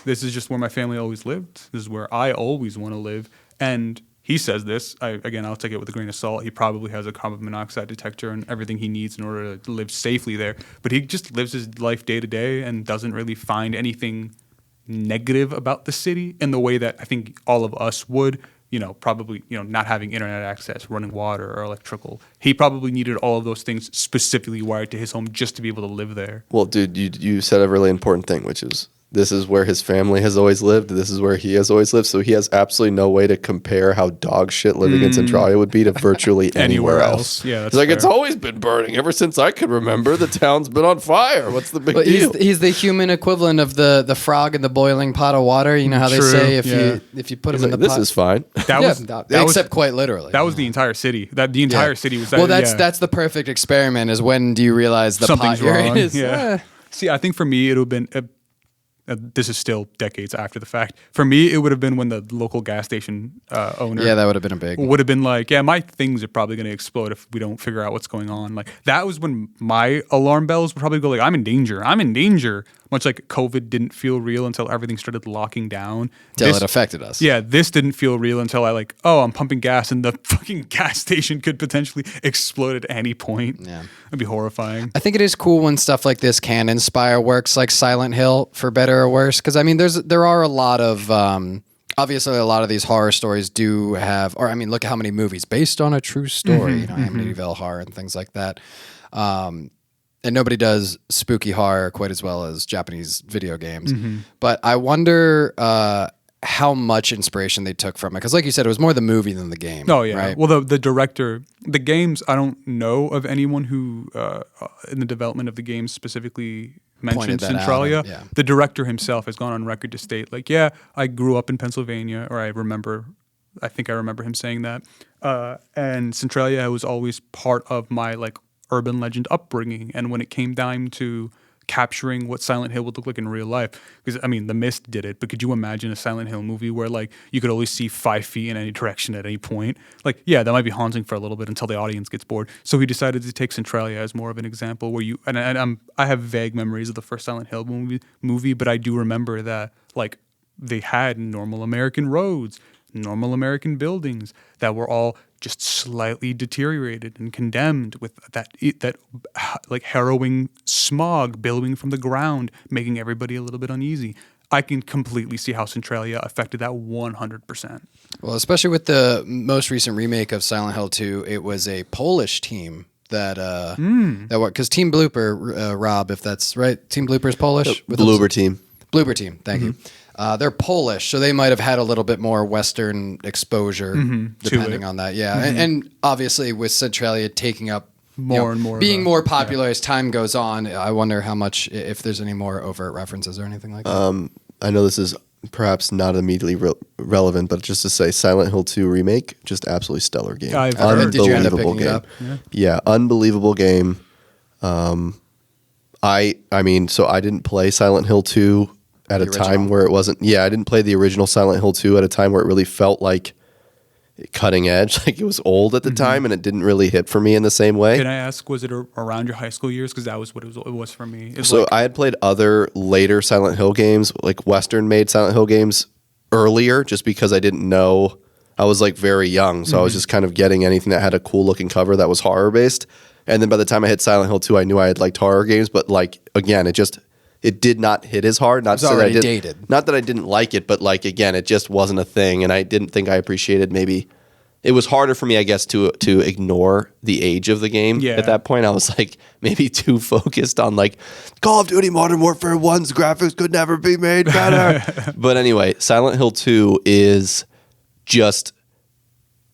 this is just where my family always lived. This is where I always want to live. And he says this. I'll take it with a grain of salt. He probably has a carbon monoxide detector and everything he needs in order to live safely there. But he just lives his life day to day and doesn't really find anything negative about the city in the way that I think all of us would. Probably, not having internet access, running water or electrical. He probably needed all of those things specifically wired to his home just to be able to live there. Well, dude, you said a really important thing, which is this is where his family has always lived. This is where he has always lived. So he has absolutely no way to compare how dog shit living in Centralia would be to virtually anywhere else. Yeah, that's It's like, fair. it's always been burning. Ever since I can remember, the town's been on fire. What's the big But deal? he's the human equivalent of the frog in the boiling pot of water. You know how they True, say yeah. if you put He's him in like, the pot. this is fine. That was except quite literally. that was the entire city. The entire city was that. Well, yeah. that's the perfect experiment. Is when do you realize the Something's pot you're in wrong. is Yeah. See, I think for me it would have been. This is still decades after the fact. For me, it would have been when the local gas station owner. Yeah, that would have been a big. Would have been like, yeah, my things are probably going to explode if we don't figure out what's going on. Like that was when my alarm bells would probably go like, I'm in danger. I'm in danger. Much like COVID didn't feel real until everything started locking down. Till it affected us. Yeah, this didn't feel real until I'm pumping gas and the fucking gas station could potentially explode at any point. Yeah. That'd be horrifying. I think it is cool when stuff like this can inspire works like Silent Hill, for better or worse. Because I mean, there are a lot of obviously a lot of these horror stories do have, or I mean, look at how many movies based on a true story, Amityville Horror and things like that. And nobody does spooky horror quite as well as Japanese video games. But I wonder how much inspiration they took from it. Because like you said, it was more the movie than the game. Oh, yeah. Right? Well, the director, the games, I don't know of anyone who, in the development of the games specifically mentioned Pointed that out, Centralia. yeah. The director himself has gone on record to state, like, yeah, I grew up in Pennsylvania, or I think I remember him saying that. And Centralia was always part of my, like, urban legend upbringing. And when it came down to capturing what Silent Hill would look like in real life, because I mean The Mist did it, but could you imagine a Silent Hill movie where like you could always see 5 feet in any direction at any point? Like, yeah, that might be haunting for a little bit until the audience gets bored. So he decided to take Centralia as more of an example where you and I have vague memories of the first Silent Hill movie, but I do remember that like they had normal American roads, normal American buildings that were all just slightly deteriorated and condemned with that like harrowing smog billowing from the ground, making everybody a little bit uneasy. I can completely see how Centralia affected that 100%. Well, especially with the most recent remake of Silent Hill 2, it was a Polish team that worked. Because Team Blooper, Rob, if that's right, Team Blooper is Polish? Bloober team. Bloober team, thank you. They're Polish, so they might have had a little bit more Western exposure, depending on that. Yeah, and obviously with Centralia taking up more and more, being more popular as time goes on, I wonder how much, if there's any more overt references or anything like that. I know this is perhaps not immediately relevant, but just to say, Silent Hill 2 remake, just absolutely stellar game. I've heard. Did you end up Unbelievable picking it game. up? Yeah, unbelievable game. I mean, so I didn't play Silent Hill 2 at a time where it wasn't. Yeah, I didn't play the original Silent Hill 2 at a time where it really felt like cutting edge, like it was old at the time, and it didn't really hit for me in the same way. Can I ask, was it around your high school years? Because that was what it was for me. So I had played other later Silent Hill games, like Western-made Silent Hill games earlier, just because I didn't know. I was like very young, so I was just kind of getting anything that had a cool-looking cover that was horror-based. And then by the time I hit Silent Hill 2, I knew I had liked horror games, but like, again, it just it did not hit as hard. Not It's already dated. Not that I didn't like it, but like again, it just wasn't a thing, and I didn't think I appreciated maybe. It was harder for me, I guess, to ignore the age of the game. Yeah. At that point, I was like maybe too focused on like Call of Duty Modern Warfare 1's graphics could never be made better. But anyway, Silent Hill 2 is just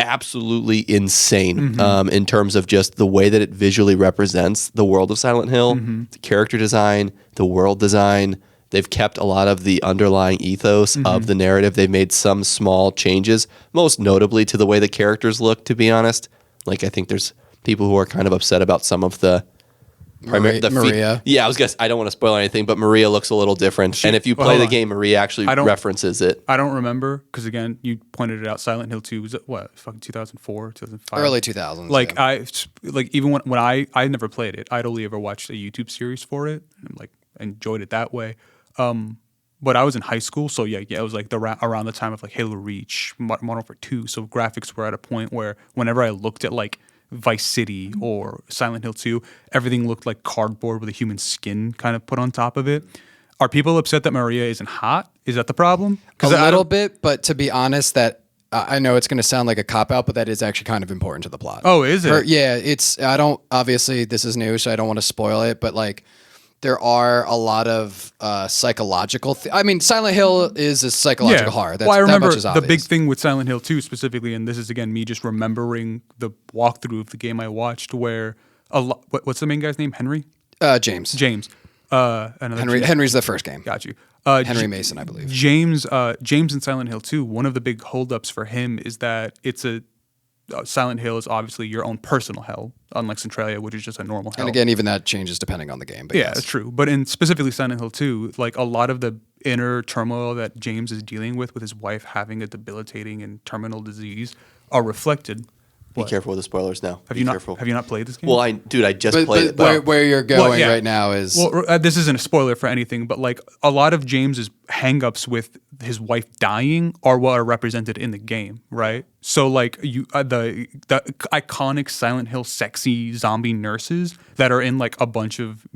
absolutely insane in terms of just the way that it visually represents the world of Silent Hill, the character design, the world design. They've kept a lot of the underlying ethos of the narrative. They've made some small changes, most notably to the way the characters look, to be honest. Like, I think there's people who are kind of upset about some of the... Maria. Yeah, I don't want to spoil anything, but Maria looks a little different. And if you play the game, Maria actually references it. I don't remember, because again, you pointed it out, Silent Hill 2 was what, fucking 2004, 2005? Early 2000s. Like, yeah. Even when I never played it, I'd only ever watched a YouTube series for it, and like enjoyed it that way. But I was in high school, so yeah, it was like around the time of like Halo Reach, Modern Warfare 2. So graphics were at a point where whenever I looked at like Vice City or Silent Hill 2, everything looked like cardboard with a human skin kind of put on top of it. Are people upset that Maria isn't hot? Is that the problem? A little bit, but to be honest, that I know it's going to sound like a cop-out, but that is actually kind of important to the plot. Oh, is it? Yeah, obviously this is new, so I don't want to spoil it, but like, there are a lot of psychological... Silent Hill is a psychological horror. Well, I remember that much is obvious. The big thing with Silent Hill 2 specifically, and this is, again, me just remembering the walkthrough of the game I watched where... what's the main guy's name? Henry? James. Henry's the first game. Got you. Henry Mason, I believe. James in Silent Hill 2, one of the big holdups for him is that it's Silent Hill is obviously your own personal hell, unlike Centralia, which is just a normal hell. And again, even that changes depending on the game. But yeah, yes. it's true. But in specifically Silent Hill 2, like a lot of the inner turmoil that James is dealing with his wife having a debilitating and terminal disease are reflected. Be careful with the spoilers now. Have you not played this game? Well, I just played it. Where you're going right now is... Well, this isn't a spoiler for anything, but like a lot of James's hang-ups with his wife dying are what are represented in the game, right? So like the iconic Silent Hill sexy zombie nurses that are in like a bunch of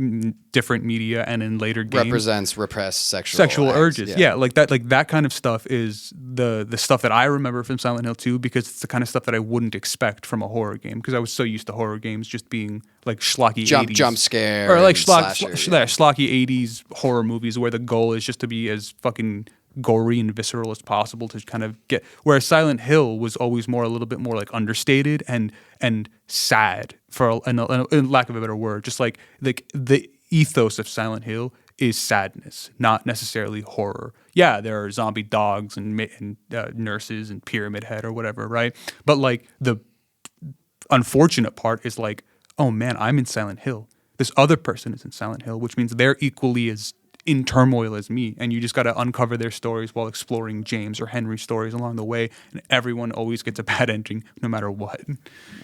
different media and in later games represents repressed sexual urges. Yeah, like that kind of stuff is the stuff that I remember from Silent Hill 2 because it's the kind of stuff that I wouldn't expect from a horror game because I was so used to horror games just being like schlocky 80s jump scare or like schlocky schlocky 80s horror movies where the goal is just to be as fucking gory and visceral as possible to kind of get, whereas Silent Hill was always a little bit more like understated and sad for in lack of a better word, just like the ethos of Silent Hill is sadness, not necessarily horror. Yeah, there are zombie dogs and nurses and Pyramid Head or whatever, right? But like the unfortunate part is like, oh man, I'm in Silent Hill. This other person is in Silent Hill, which means they're equally as in turmoil as me, and you just got to uncover their stories while exploring James or Henry's stories along the way, and everyone always gets a bad ending no matter what.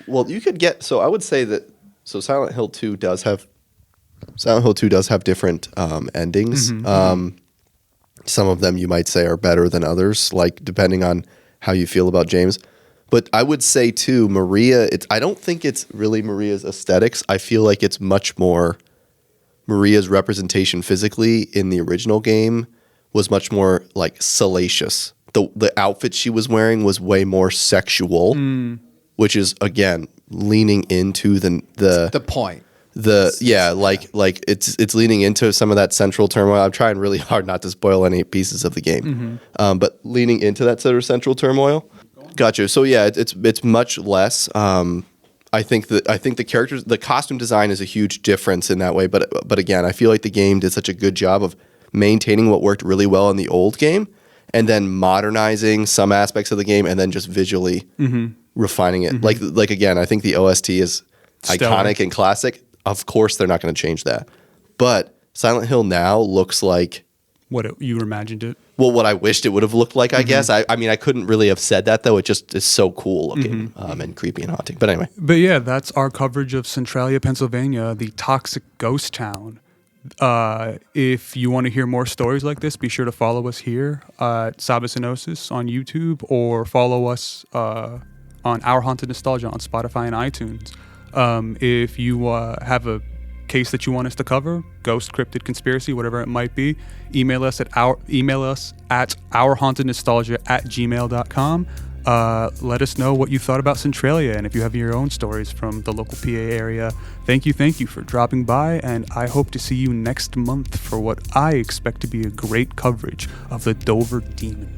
Well, you could get, so I would say that, so Silent Hill 2 does have different endings. Some of them you might say are better than others, like depending on how you feel about James. But I would say too, Maria, I don't think it's really Maria's aesthetics. I feel like it's much more Maria's representation physically in the original game was much more like salacious. The outfit she was wearing was way more sexual, which is again leaning into the point. Like it's leaning into some of that central turmoil. I'm trying really hard not to spoil any pieces of the game, but leaning into that sort of central turmoil. Gotcha. So yeah, it's much less. I think the characters, the costume design is a huge difference in that way. But again, I feel like the game did such a good job of maintaining what worked really well in the old game, and then modernizing some aspects of the game, and then just visually refining it. Like again, I think the OST is iconic and classic. Of course, they're not going to change that. But Silent Hill now looks like what you imagined it. Well, what I wished it would have looked like, I guess. I mean, I couldn't really have said that, though. It just is so cool looking and creepy and haunting. But anyway. But yeah, that's our coverage of Centralia, Pennsylvania, the toxic ghost town. If you want to hear more stories like this, be sure to follow us here at Sabasinosis on YouTube, or follow us on Our Haunted Nostalgia on Spotify and iTunes. If you have a case that you want us to cover, ghost, cryptid, conspiracy, whatever it might be, email us at ourhauntednostalgia@gmail.com. Let us know what you thought about Centralia, and if you have your own stories from the local PA area. Thank you for dropping by, and I hope to see you next month for what I expect to be a great coverage of the Dover Demon.